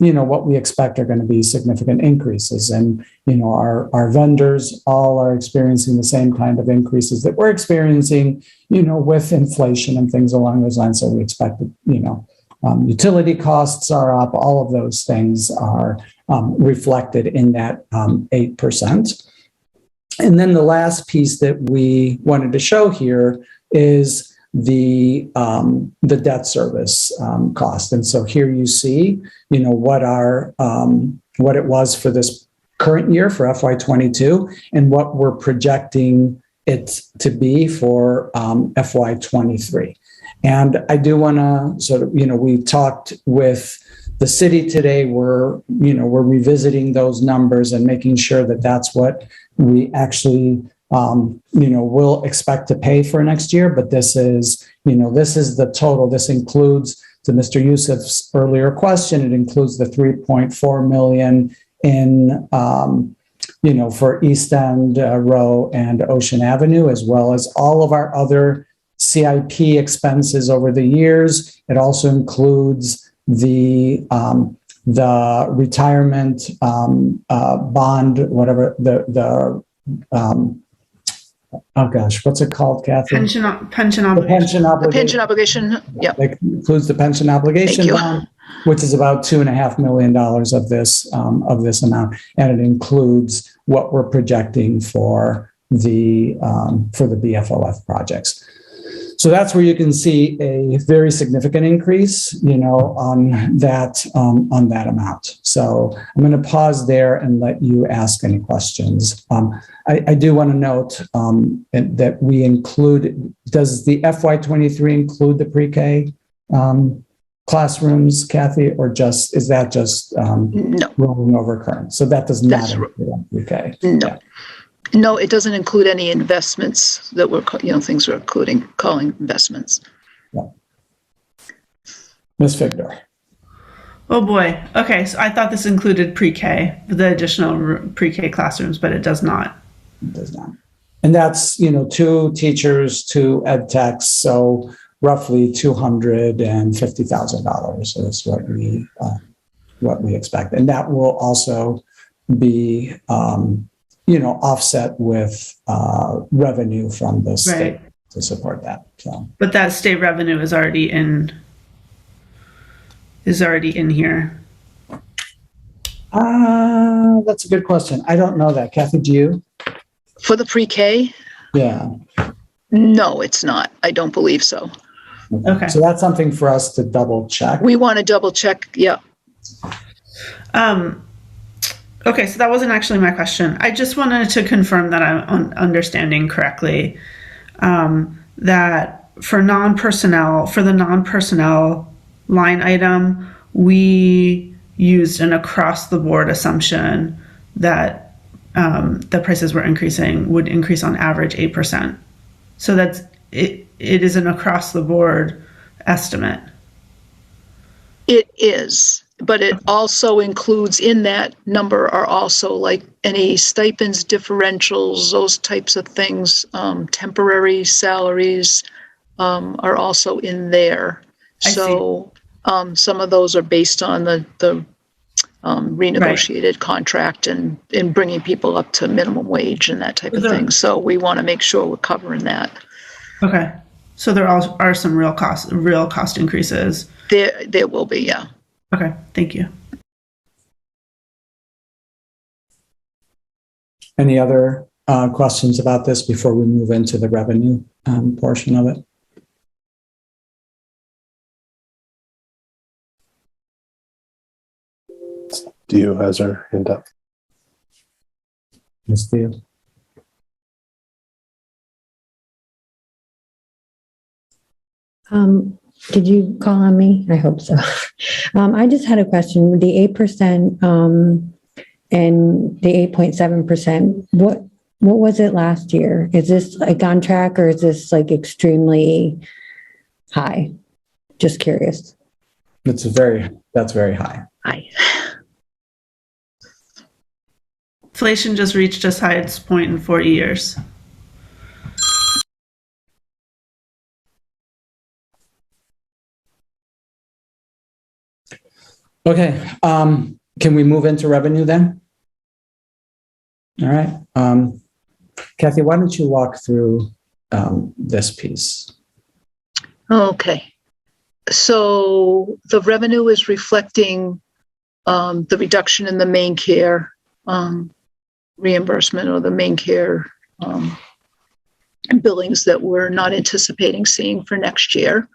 what we expect are going to be significant increases. And, our vendors all are experiencing the same kind of increases that we're experiencing, with inflation and things along those lines. So we expected, utility costs are up. All of those things are reflected in that 8%. And then the last piece that we wanted to show here is the debt service cost. And so here you see, what it was for this current year for FY22 and what we're projecting it to be for FY23. And I do want to sort of, we talked with the city today. We're revisiting those numbers and making sure that that's what we actually we'll expect to pay for next year, but this is the total. This includes, to Mr. Youssef's earlier question, it includes the 3.4 million in, for East End Row and Ocean Avenue, as well as all of our other CIP expenses over the years. It also includes the retirement bond, whatever what's it called, Kathy? Pension obligation. The pension obligation. The pension obligation, yeah. That includes the pension obligation bond, which is about $2.5 million of this amount, and it includes what we're projecting for the BFOF projects. So that's where you can see a very significant increase, on that amount. So I'm going to pause there and let you ask any questions. I do want to note that we include. Does the FY23 include the pre-K classrooms, Kathy, or is that just no, rolling over current? So that does not include pre-K. No. Yeah. No, it doesn't include any investments that we're, things we're calling investments. Yeah. Ms. Figdor. Oh boy. Okay, so I thought this included pre-K, the additional pre-K classrooms, but it does not. It does not. And that's, 2 teachers, 2 ed techs, so roughly $250,000 is what we expect. And that will also be offset with revenue from the state to support that. So, but that state revenue is already in here. That's a good question. I don't know that. Kathy, do you? For the pre-K? Yeah. No, it's not. I don't believe so. Okay. So that's something for us to double check. We want to double check. Yeah. Okay, so that wasn't actually my question. I just wanted to confirm that I'm understanding correctly, that for the non-personnel line item, we used an across-the-board assumption that the prices would increase on average 8%. So that's it. It is an across-the-board estimate. It is. But it also includes, in that number are also like any stipends, differentials, those types of things, temporary salaries are also in there. I see. So some of those are based on the renegotiated contract and bringing people up to minimum wage and that type of thing. So we want to make sure we're covering that. Okay. So there are some real cost increases. There will be, yeah. Okay, thank you. Any other questions about this before we move into the revenue portion of it? Dio has her hand up. Ms. Theo? Did you call on me? I hope so. I just had a question. The 8% and the 8.7%, what was it last year? Is this like on track or is this like extremely high? Just curious. That's very high. Hi. Inflation just reached its highest point in 40 years. Okay, can we move into revenue then? All right. Kathy, why don't you walk through this piece? Okay. So the revenue is reflecting the reduction in the main care reimbursement or the main care billings that we're not anticipating seeing for next year.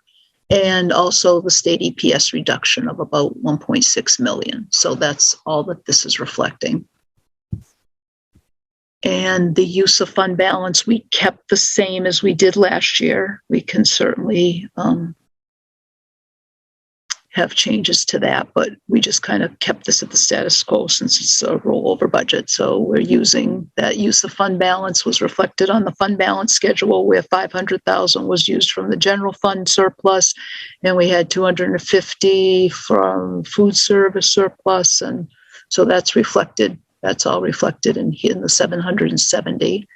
And also the state EPS reduction of about 1.6 million. So that's all that this is reflecting. And the use of fund balance, we kept the same as we did last year. We can certainly have changes to that, but we just kind of kept this at the status quo since it's a rollover budget. So we're using that use of fund balance was reflected on the fund balance schedule where 500,000 was used from the general fund surplus, and we had 250 from food service surplus, and so that's reflected. That's all reflected in the 770.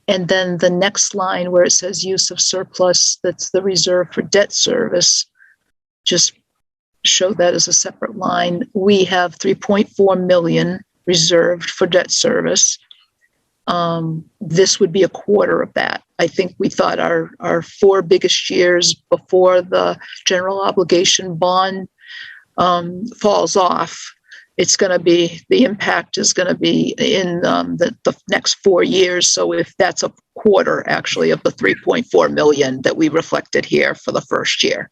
And then the next line where it says use of surplus, that's the reserve for debt service, just show that as a separate line. We have 3.4 million reserved for debt service. This would be a quarter of that. I think we thought our 4 biggest years before the general obligation bond falls off, it's going to be, the impact is going to be in the next 4 years. So if that's a quarter actually of the 3.4 million that we reflected here for the first year,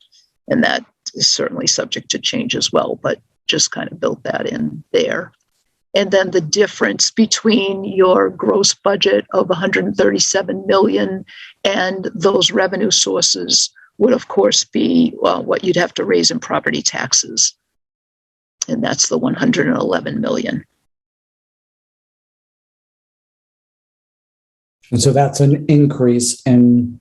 and that is certainly subject to change as well, but just kind of built that in there. And then the difference between your gross budget of 137 million and those revenue sources would of course be what you'd have to raise in property taxes. And that's the 111 million. And so that's an increase in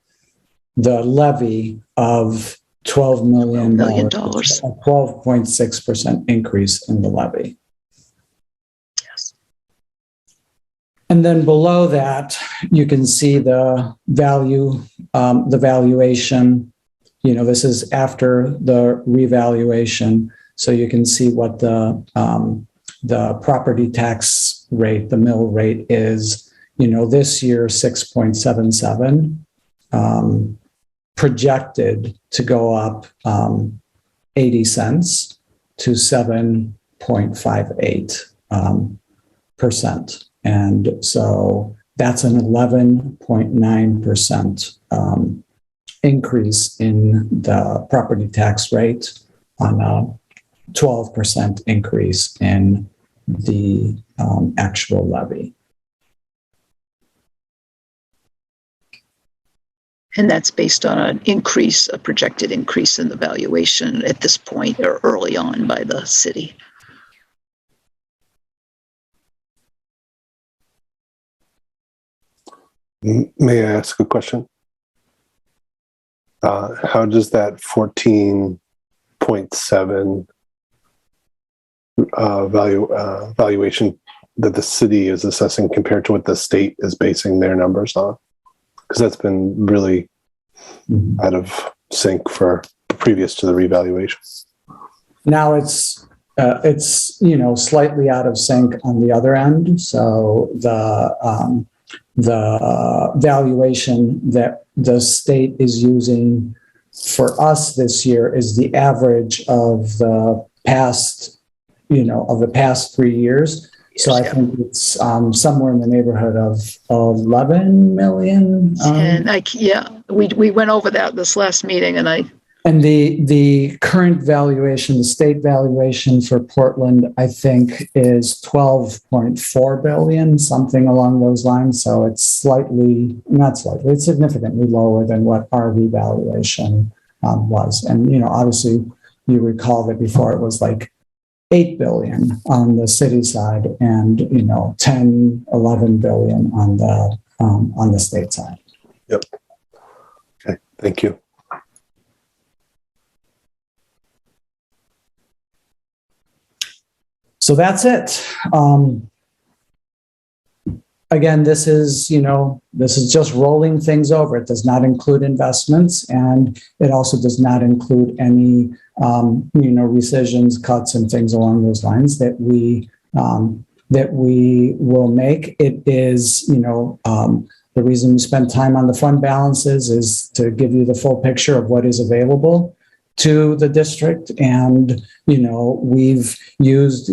the levy of $12 million, $12 million. A 12.6% increase in the levy. Yes. And then below that, you can see the value, the valuation. You know, this is after the revaluation. So you can see what the property tax rate, the mill rate is, you know, this year, 6.77, projected to go up 80 cents to 7.58%. And so that's an 11.9% increase in the property tax rate on a 12% increase in the actual levy. And that's based on an increase, a projected increase in the valuation at this point or early on by the city. May I ask a question? How does that 14.7 valuation that the city is assessing compared to what the state is basing their numbers on? Because that's been really out of sync for previous to the revaluation. Now it's slightly out of sync on the other end. So the valuation that the state is using for us this year is the average of the past 3 years. So I think it's somewhere in the neighborhood of 11 million. We went over that this last meeting, and the current valuation, the state valuation for Portland, I think is 12.4 billion, something along those lines. So it's it's significantly lower than what our revaluation was. And, obviously you recall that before it was like 8 billion on the city side and, 10, 11 billion on the state side. Yep. Okay. Thank you. So that's it. Again, this is just rolling things over. It does not include investments, and it also does not include any, rescissions, cuts, and things along those lines that we will make. It is, the reason we spend time on the fund balances is to give you the full picture of what is available to the district. And, we've used,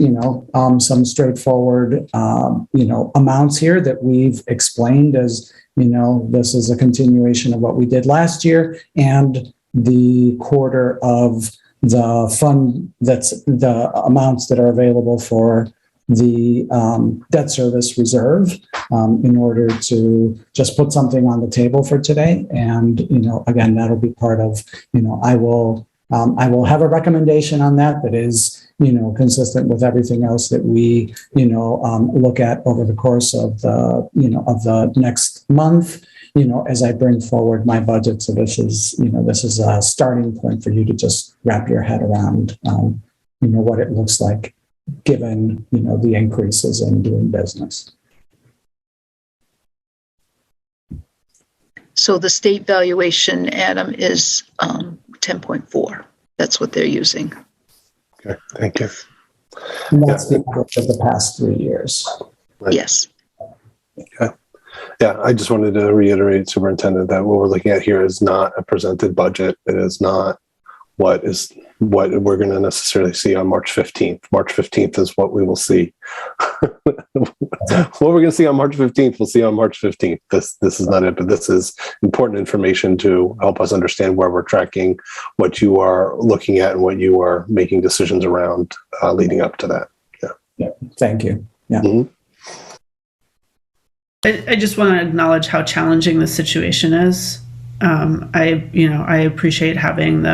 some straightforward, amounts here that we've explained as, this is a continuation of what we did last year, and the quarter of the fund, that's the amounts that are available for the debt service reserve, in order to just put something on the table for today. And, again, that'll be part of, I will have a recommendation on that is, consistent with everything else that we, look at over the course of the next month, as I bring forward my budget. So this is a starting point for you to just wrap your head around, what it looks like given, the increases in doing business. so the state valuation, Adam, is 10.4. That's what they're using. Okay, thank you. And that's the average of the past 3 years. Right. Yes. Okay. Yeah, I just wanted to reiterate, Superintendent, that what we're looking at here is not a presented budget. It is not what we're going to necessarily see on March 15th. March 15th is what we will see. What we're going to see on March 15th, we'll see on March 15th. This is not it, but this is important information to help us understand where we're tracking, what you are looking at, and what you are making decisions around leading up to that. Yeah. Thank you. Yeah. Mm-hmm. I just want to acknowledge how challenging the situation is. I appreciate having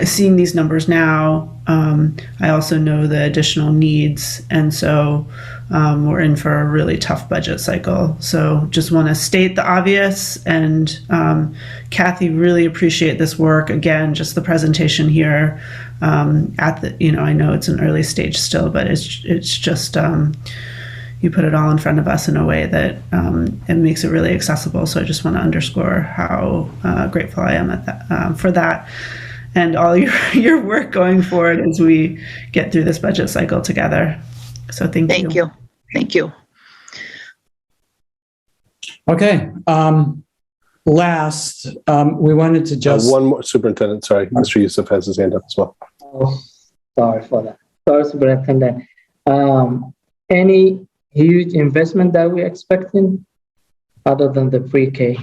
seeing these numbers now. I also know the additional needs, and so we're in for a really tough budget cycle. So just want to state the obvious, and Kathy, really appreciate this work. Again, just the presentation here I know it's an early stage still, but it's just you put it all in front of us in a way that it makes it really accessible. So I just want to underscore how grateful I am for that, and all your work going forward as we get through this budget cycle together. So thank you. Thank you. Okay. Last, we wanted to just one more, Superintendent. Sorry, Mr. Youssef has his hand up as well. Oh, sorry for that. Sorry, Superintendent. Any huge investment that we're expecting other than the pre-K?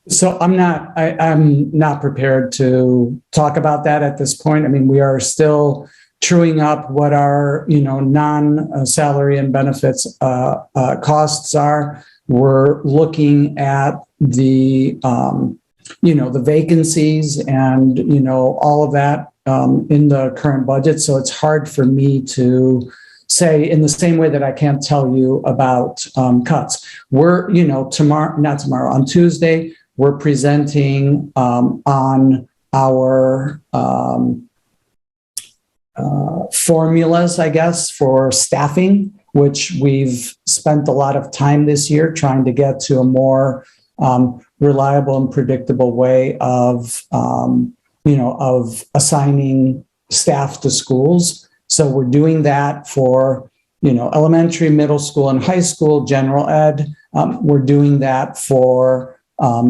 So I'm not prepared to talk about that at this point. I mean, we are still truing up what our, non-salary and benefits costs are. We're looking at the, the vacancies and, all of that in the current budget. So it's hard for me to say, in the same way that I can't tell you about cuts. We're, on Tuesday, we're presenting on our formulas, I guess, for staffing, which we've spent a lot of time this year trying to get to a more reliable and predictable way of, of assigning staff to schools. So we're doing that for, elementary, middle school, and high school, general ed. We're doing that for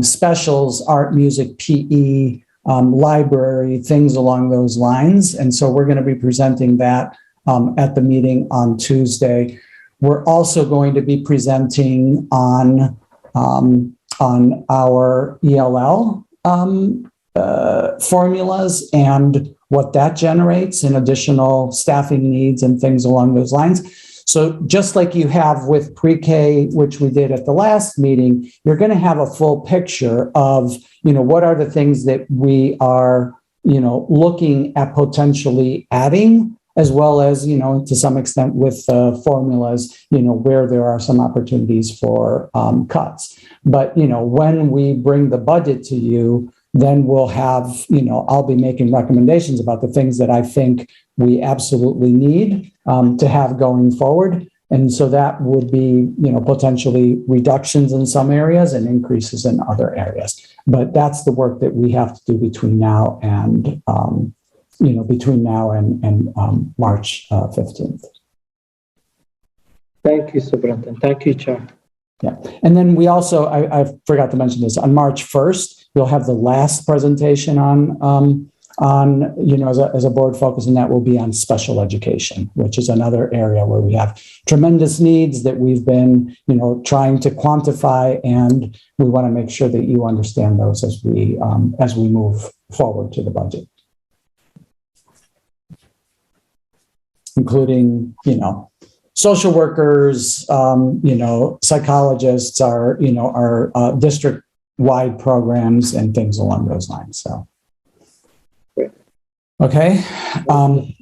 specials, art, music, PE, library, things along those lines. And so we're going to be presenting that at the meeting on Tuesday. We're also going to be presenting on our ELL formulas and what that generates in additional staffing needs and things along those lines. So just like you have with pre-K, which we did at the last meeting, you're going to have a full picture of, what are the things that we are, looking at potentially adding, as well as, to some extent with formulas, where there are some opportunities for cuts. But, when we bring the budget to you, then we'll have, I'll be making recommendations about the things that I think we absolutely need to have going forward. And so that would be, potentially reductions in some areas and increases in other areas. But that's the work that we have to do between now and, March 15th. Thank you, Superintendent. Thank you, Chair. Yeah. And then we also, I forgot to mention this, on March 1st, you'll have the last presentation on as a board focus, and that will be on special education, which is another area where we have tremendous needs that we've been, trying to quantify, and we want to make sure that you understand those as we move forward to the budget, including, social workers, psychologists, our district-wide programs and things along those lines. So, okay. All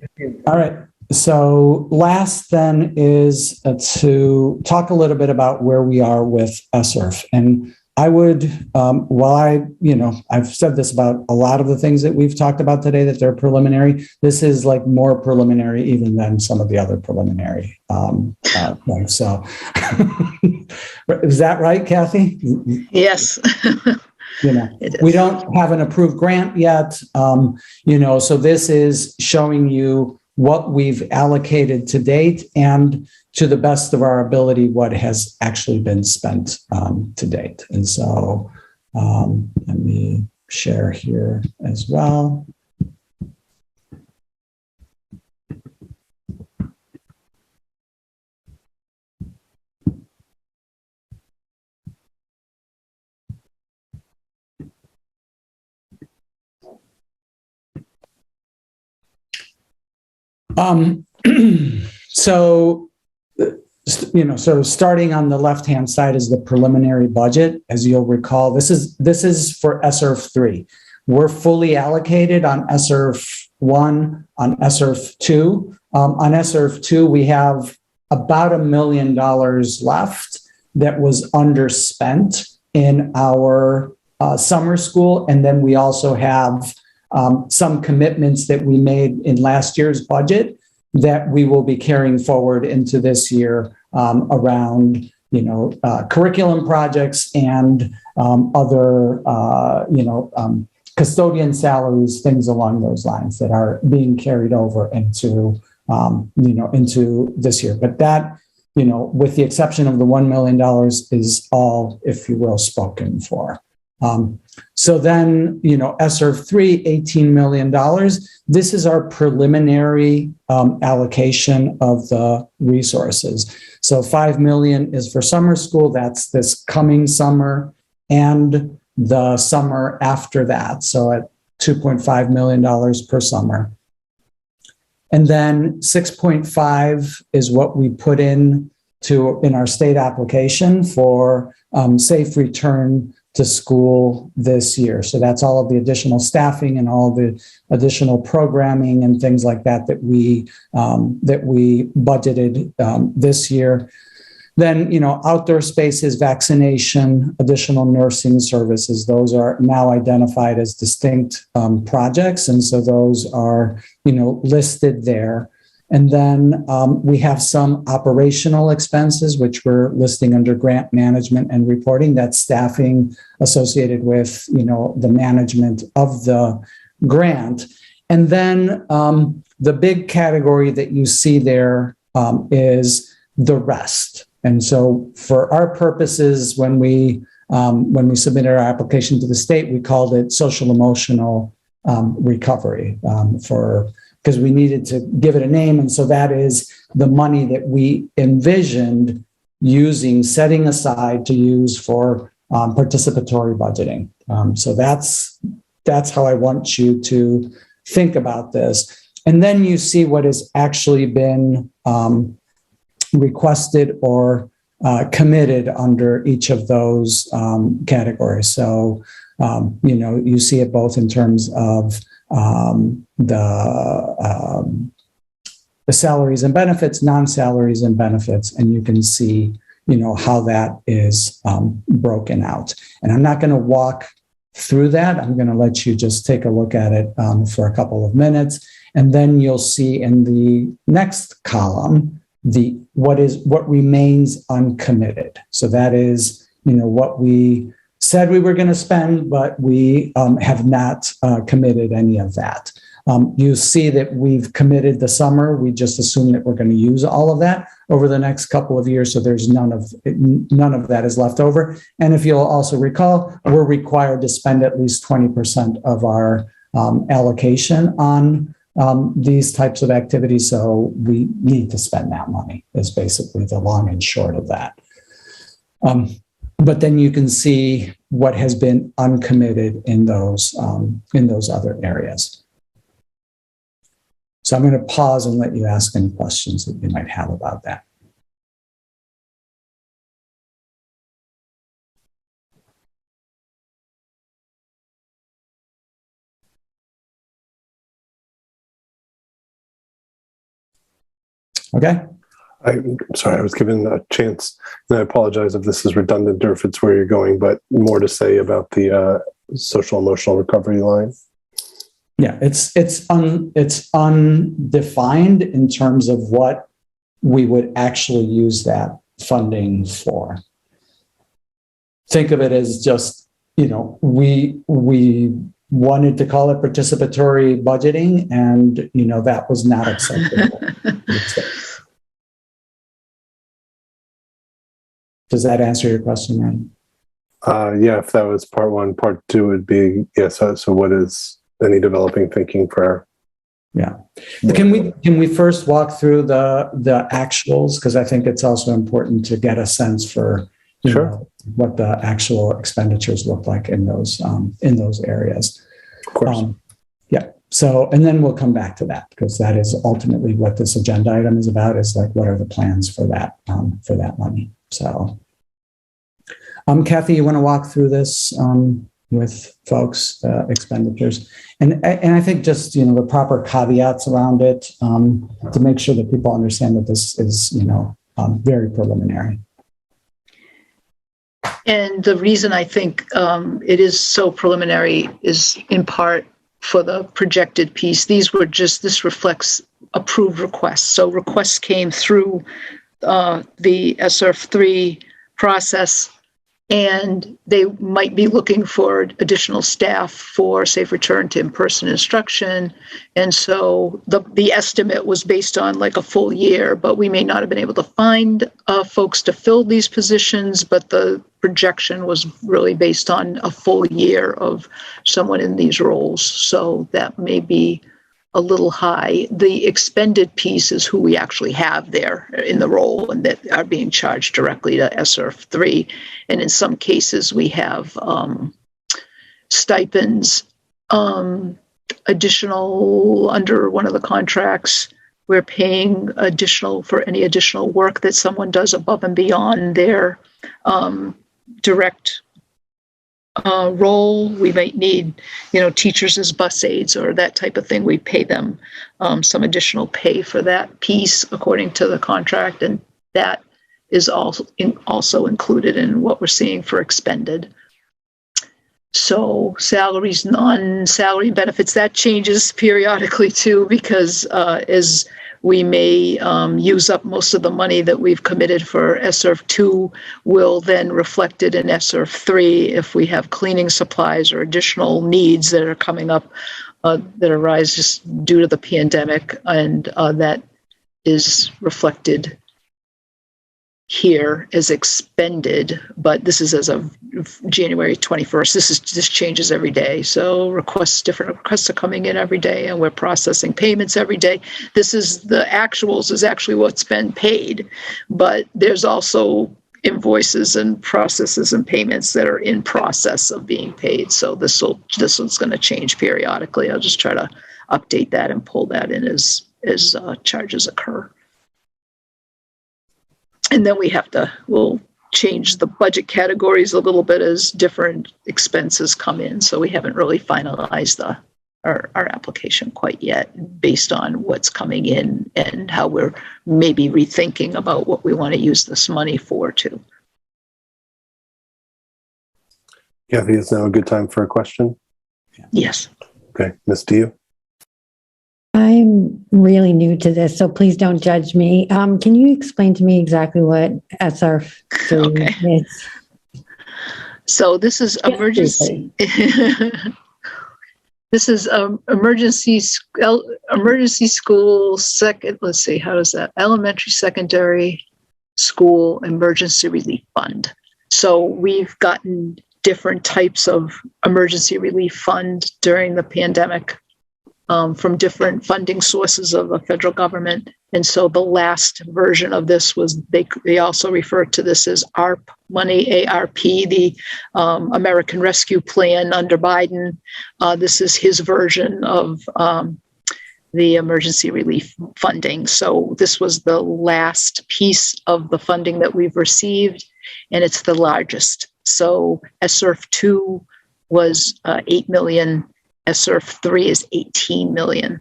right. So last then is to talk a little bit about where we are with ESSERF. And I would, I've said this about a lot of the things that we've talked about today, that they're preliminary. This is like more preliminary even than some of the other preliminary things. So is that right, Kathy? Yes. We don't have an approved grant yet. So this is showing you what we've allocated to date and, to the best of our ability, what has actually been spent to date. And so let me share here as well. So starting on the left-hand side is the preliminary budget. As you'll recall, this is for ESSERF 3. We're fully allocated on ESSERF 1, on ESSERF 2. On ESSERF 2, we have about $1 million left that was underspent in our summer school. And then we also have some commitments that we made in last year's budget that we will be carrying forward into this year around, curriculum projects and other, custodian salaries, things along those lines that are being carried over into, into this year. But that, with the exception of the $1 million, is all, if you will, spoken for. So then, ESSERF 3, $18 million. This is our preliminary allocation of the resources. So $5 million is for summer school. That's this coming summer and the summer after that. So at $2.5 million per summer. And then 6.5 is what we put in our state application for safe return to school this year. So that's all of the additional staffing and all of the additional programming and things like that we budgeted this year. Then, outdoor spaces, vaccination, additional nursing services, those are now identified as distinct projects. And so those are, listed there. And then we have some operational expenses, which we're listing under grant management and reporting. That's staffing associated with, the management of the grant. And then the big category that you see there is the rest. And so for our purposes, when we submitted our application to the state, we called it social emotional recovery because we needed to give it a name. And so that is the money that we envisioned setting aside to use for participatory budgeting. So that's how I want you to think about this. And then you see what has actually been requested or committed under each of those categories. So, you see it both in terms of the salaries and benefits, non-salaries and benefits, and you can see, how that is broken out. And I'm not going to walk through that. I'm going to let you just take a look at it for a couple of minutes, and then you'll see in the next column what remains uncommitted. So that is, what we said we were going to spend, but we have not committed any of that. You see that we've committed the summer. We just assume that we're going to use all of that over the next couple of years. So there's none of that is left over. And if you'll also recall, we're required to spend at least 20% of our allocation on these types of activities. So we need to spend that money is basically the long and short of that. But then you can see what has been uncommitted in those other areas. So I'm going to pause and let you ask any questions that you might have about that. Okay. I'm sorry, I was given a chance, and I apologize if this is redundant or if it's where you're going, but more to say about the social emotional recovery line. Yeah, it's undefined in terms of what we would actually use that funding for. Think of it as just, we wanted to call it participatory budgeting, and that was not acceptable. Does that answer your question, Ryan? Yeah, if that was part one, part two would be yes. Yeah, so what is any developing thinking for? Yeah, can we first walk through the actuals, because I think it's also important to get a sense for what the actual expenditures look like in those areas. Of course. Yeah. So, and then we'll come back to that, because that is ultimately what this agenda item is about, is like, what are the plans for that money? So, Kathy, you want to walk through this with folks, expenditures, and I think just, the proper caveats around it to make sure that people understand that this is, very preliminary. And the reason I think it is so preliminary is in part for the projected piece. This reflects approved requests. So requests came through the ESSERF 3 process, and they might be looking for additional staff for safe return to in-person instruction. And so the estimate was based on like a full year, but we may not have been able to find folks to fill these positions, but the projection was really based on a full year of someone in these roles. So that may be a little high. The expended piece is who we actually have there in the role and that are being charged directly to ESSERF 3. And in some cases, we have stipends, additional under one of the contracts. We're paying additional for any additional work that someone does above and beyond their direct role. We might need, teachers as bus aides or that type of thing. We pay them some additional pay for that piece according to the contract, and that is also included in what we're seeing for expended. So salaries, non-salary benefits, that changes periodically too, because as we may use up most of the money that we've committed for ESSERF 2, will then reflect it in ESSERF 3 if we have cleaning supplies or additional needs that are coming up that arise just due to the pandemic, and that is reflected here as expended, but this is as of January 21st. This changes every day. So different requests are coming in every day, and we're processing payments every day. This is the actuals is actually what's been paid, but there's also invoices and processes and payments that are in process of being paid. So this one's going to change periodically. I'll just try to update that and pull that in as charges occur. And then we'll change the budget categories a little bit as different expenses come in. So we haven't really finalized our application quite yet, based on what's coming in and how we're maybe rethinking about what we want to use this money for too. Kathy, is now a good time for a question? Yes. Okay, Ms. Dio? I'm really new to this, so please don't judge me. Can you explain to me exactly what ESSERF is? So this is emergency. This is emergency school second. Let's see, how is that? Elementary, secondary school emergency relief fund. So we've gotten different types of emergency relief fund during the pandemic. From different funding sources of the federal government. And so the last version of this was, they also refer to this as ARP money, ARP, the American Rescue Plan under Biden. This is his version of the emergency relief funding. So this was the last piece of the funding that we've received, and it's the largest. So ESSERF 2 was $8 million. ESSERF 3 is $18 million.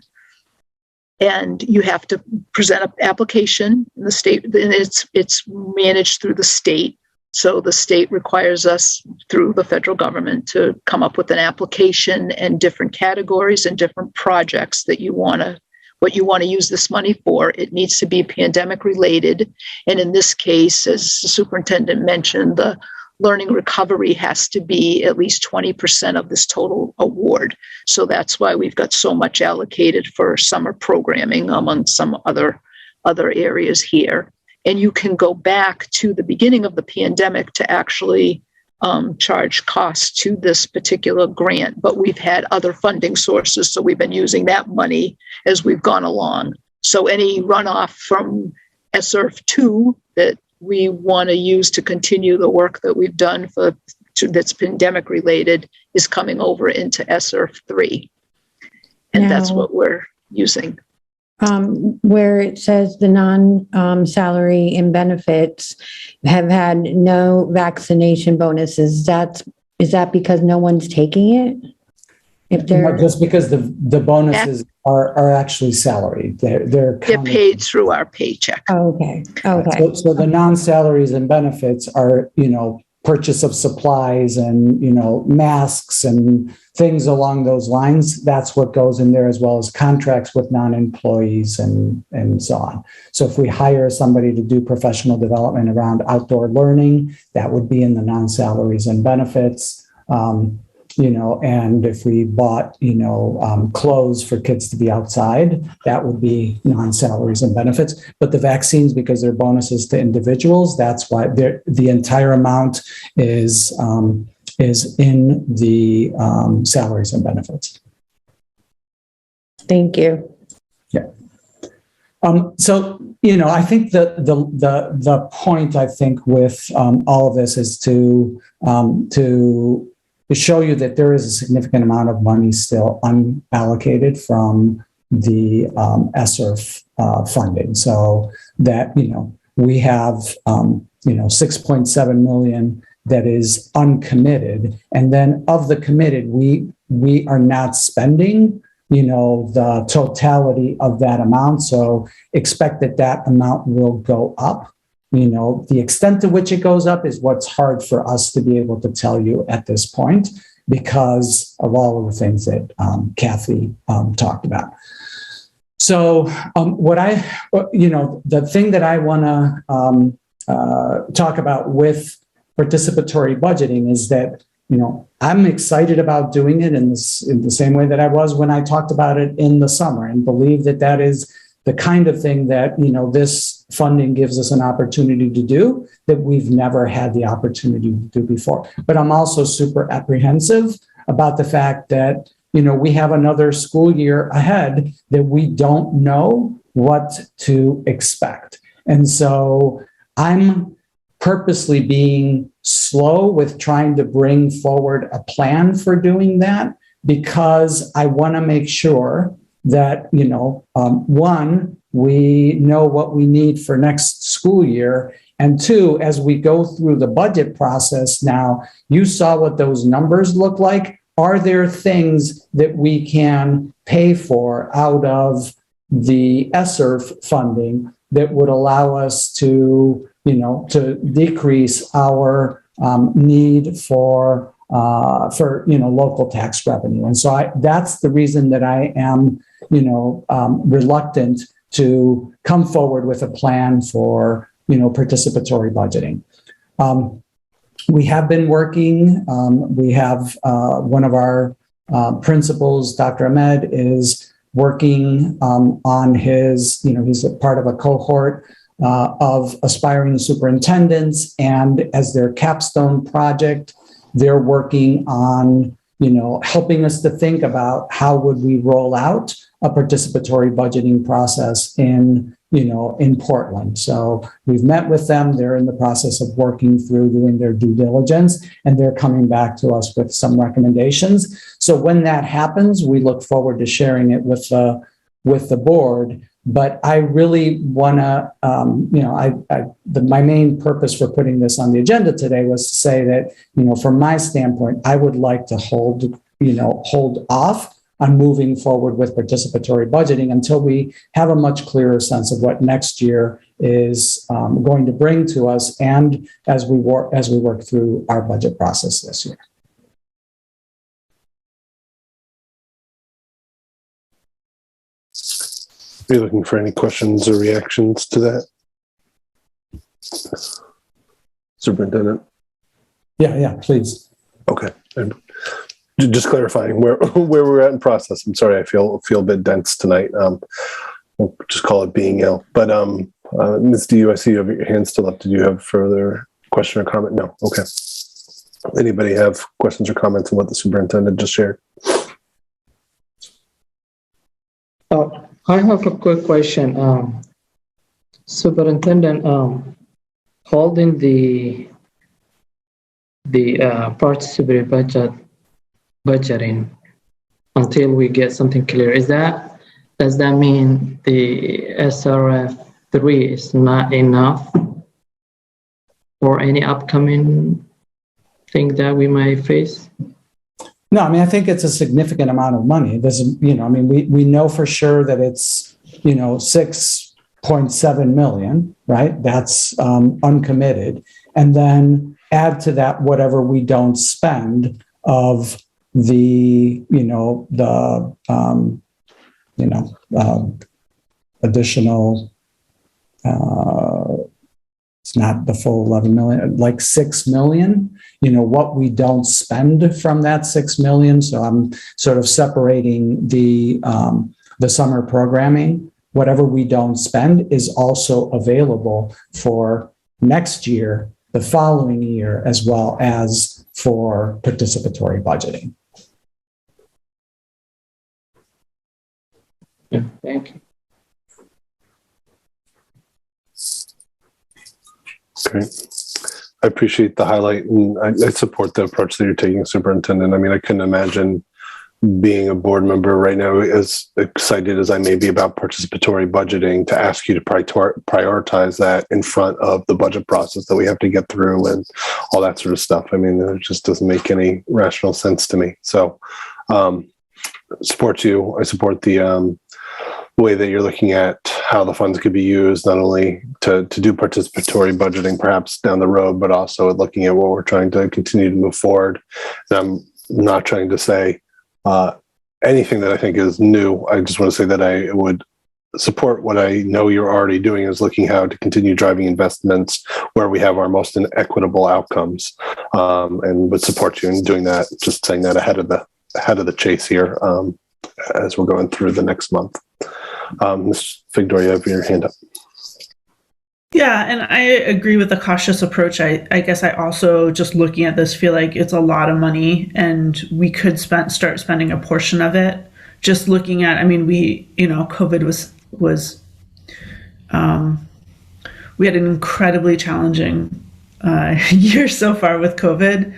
And you have to present an application in the state, and it's managed through the state. So the state requires us through the federal government to come up with an application and different categories and different projects that what you want to use this money for. It needs to be pandemic related. And in this case, as the superintendent mentioned, the learning recovery has to be at least 20% of this total award. So that's why we've got so much allocated for summer programming among some other areas here. And you can go back to the beginning of the pandemic to actually charge costs to this particular grant, but we've had other funding sources, so we've been using that money as we've gone along. So any runoff from ESSERF 2 that we want to use to continue the work that we've done that's pandemic related is coming over into ESSERF 3. And that's what we're using. Where it says the non-salary and benefits have had no vaccination bonuses, is that because no one's taking it? If they're just because the bonuses are actually salary, they're paid through our paycheck. Okay. So the non-salaries and benefits are, purchase of supplies and, masks and things along those lines. That's what goes in there, as well as contracts with non-employees and so on. So if we hire somebody to do professional development around outdoor learning, that would be in the non-salaries and benefits. And if we bought, clothes for kids to be outside, that would be non-salaries and benefits. But the vaccines, because they're bonuses to individuals, that's why the entire amount is in the salaries and benefits. Thank you. Yeah. So, I think that the point, I think, with all of this is to show you that there is a significant amount of money still unallocated from the ESSERF funding. So that, we have, 6.7 million that is uncommitted. And then of the committed, we are not spending, the totality of that amount. So expect that amount will go up, The extent to which it goes up is what's hard for us to be able to tell you at this point because of all of the things that Kathy talked about. So the thing that I want to talk about with participatory budgeting is that, I'm excited about doing it in the same way that I was when I talked about it in the summer, and believe that that is the kind of thing that, this funding gives us an opportunity to do that we've never had the opportunity to do before. But I'm also super apprehensive about the fact that, we have another school year ahead that we don't know what to expect. And so I'm purposely being slow with trying to bring forward a plan for doing that, because I want to make sure that, one, we know what we need for next school year. And two, as we go through the budget process now, you saw what those numbers look like. Are there things that we can pay for out of the ESSERF funding that would allow us to, to decrease our need for local tax revenue? And so that's the reason that I am, reluctant to come forward with a plan for, participatory budgeting. We have been working. We have one of our principals, Dr. Ahmed, is working on his, he's a part of a cohort of aspiring superintendents, and as their capstone project, they're working on, helping us to think about how would we roll out a participatory budgeting process in Portland. So we've met with them. They're in the process of working through doing their due diligence, and they're coming back to us with some recommendations. So when that happens, we look forward to sharing it with the board. But I really want to, my main purpose for putting this on the agenda today was to say that, from my standpoint, I would like to hold off on moving forward with participatory budgeting until we have a much clearer sense of what next year is going to bring to us, and as we work through our budget process this year. Are you looking for any questions or reactions to that? Superintendent? Yeah, please. Okay. And just clarifying where we're at in process. I'm sorry, I feel a bit dense tonight. We'll just call it being ill. But Ms. D, I see you have your hand still up. Did you have further question or comment? No. Okay. Anybody have questions or comments on what the superintendent just shared? I have a quick question. Superintendent, holding the participatory budgeting until we get something clear, does that mean the ESSERF 3 is not enough for any upcoming thing that we might face? No, I think it's a significant amount of money. It doesn't, we know for sure that it's, 6.7 million, right? That's uncommitted. And then add to that whatever we don't spend of the, additional, it's not the full 11 million, like 6 million, what we don't spend from that 6 million. So I'm sort of separating the summer programming. Whatever we don't spend is also available for next year, the following year, as well as for participatory budgeting. Yeah, thank you. Great. I appreciate the highlight, and I support the approach that you're taking, Superintendent. I couldn't imagine being a board member right now, as excited as I may be about participatory budgeting, to ask you to prioritize that in front of the budget process that we have to get through and all that sort of stuff. It just doesn't make any rational sense to me. So support you. I support the way that you're looking at how the funds could be used, not only to do participatory budgeting perhaps down the road, but also looking at what we're trying to continue to move forward. And I'm not trying to say anything that I think is new. I just want to say that I would support what I know you're already doing, is looking how to continue driving investments where we have our most inequitable outcomes, and would support you in doing that. Just saying that ahead of the chase here, as we're going through the next month. Ms. Figdor, you have your hand up. Yeah, and I agree with the cautious approach. I guess I also, just looking at this, feel like it's a lot of money, and we could start spending a portion of it. Just looking at, I mean, COVID was we had an incredibly challenging year so far with COVID.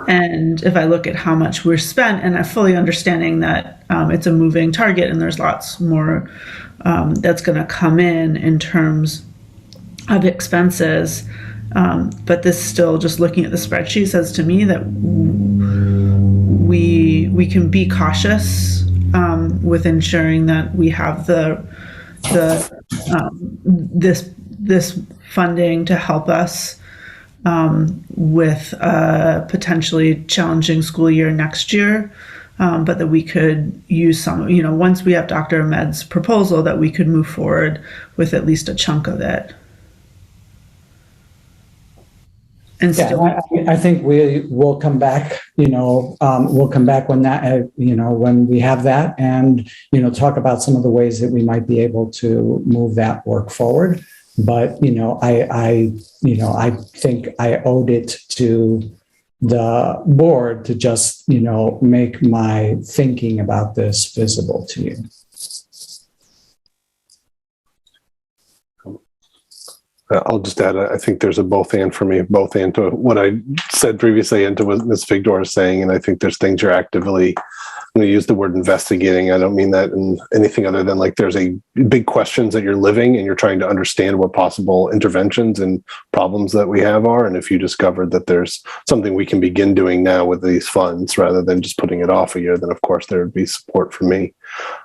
And if I look at how much we're spent, and I'm fully understanding that it's a moving target and there's lots more that's going to come in terms of expenses. But this still, just looking at the spreadsheet, says to me that we can be cautious with ensuring that we have this funding to help us with a potentially challenging school year next year, but that we could use some, once we have Dr. Ahmed's proposal, that we could move forward with at least a chunk of it. And I think we will come back, we'll come back when that, when we have that, and, talk about some of the ways that we might be able to move that work forward. But, I think I owed it to the board to just, make my thinking about this visible to you. I'll just add, I think there's a both and for me, both and to what I said previously and to what Ms. Figdor is saying. And I think there's things you're actively, I'm going to use the word investigating. I don't mean that in anything other than like there's a big questions that you're living and you're trying to understand what possible interventions and problems that we have are. And if you discovered that there's something we can begin doing now with these funds rather than just putting it off a year, then of course there would be support for me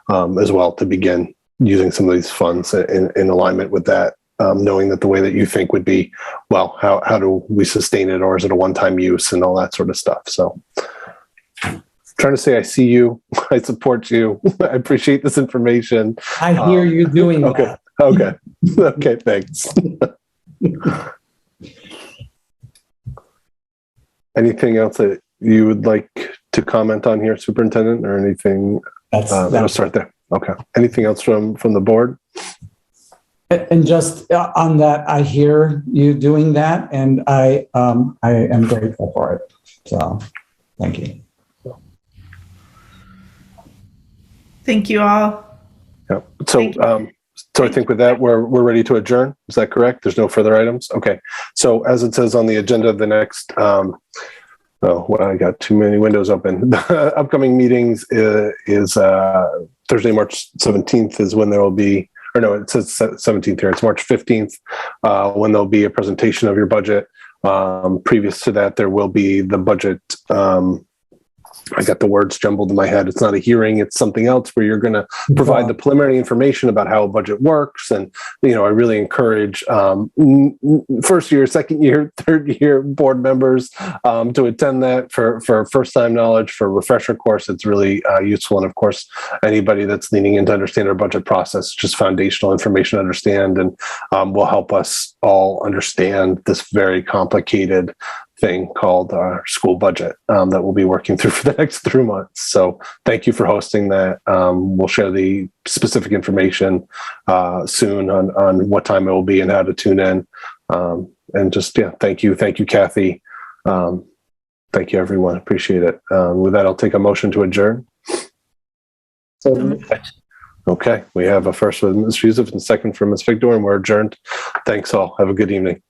as well to begin using some of these funds in alignment with that. Knowing that the way that you think would be, well, how do we sustain it, or is it a one-time use and all that sort of stuff? So trying to say I see you, I support you, I appreciate this information. I hear you doing that. Okay, thanks. Anything else that you would like to comment on here, Superintendent, or anything? I'll start there. Okay. Anything else from the board? And just on that, I hear you doing that, and I am grateful for it. So, thank you. Thank you all. Yeah. So, so I think with that, we're ready to adjourn. Is that correct? There's no further items. Okay. So, as it says on the agenda, the next. I got too many windows open. The upcoming meetings is Thursday, March 17th is when there will be. Or no, it says 17th here. It's March 15th when there'll be a presentation of your budget. Previous to that, there will be the budget. I got the words jumbled in my head. It's not a hearing. It's something else where you're going to provide the preliminary information about how a budget works. And, I really encourage first year, second year, third year board members to attend that for first time knowledge, for a refresher course. It's really useful. And of course, anybody that's leaning in to understand our budget process, just foundational information to understand, and will help us all understand this very complicated thing called our school budget that we'll be working through for the next 3 months. So thank you for hosting that. We'll share the specific information soon on what time it will be and how to tune in. And just, thank you, Kathy. Thank you, everyone. Appreciate it. With that, I'll take a motion to adjourn. Okay, we have a first with Ms. Yusuf and a second from Ms. Figdor, and we're adjourned. Thanks all. Have a good evening.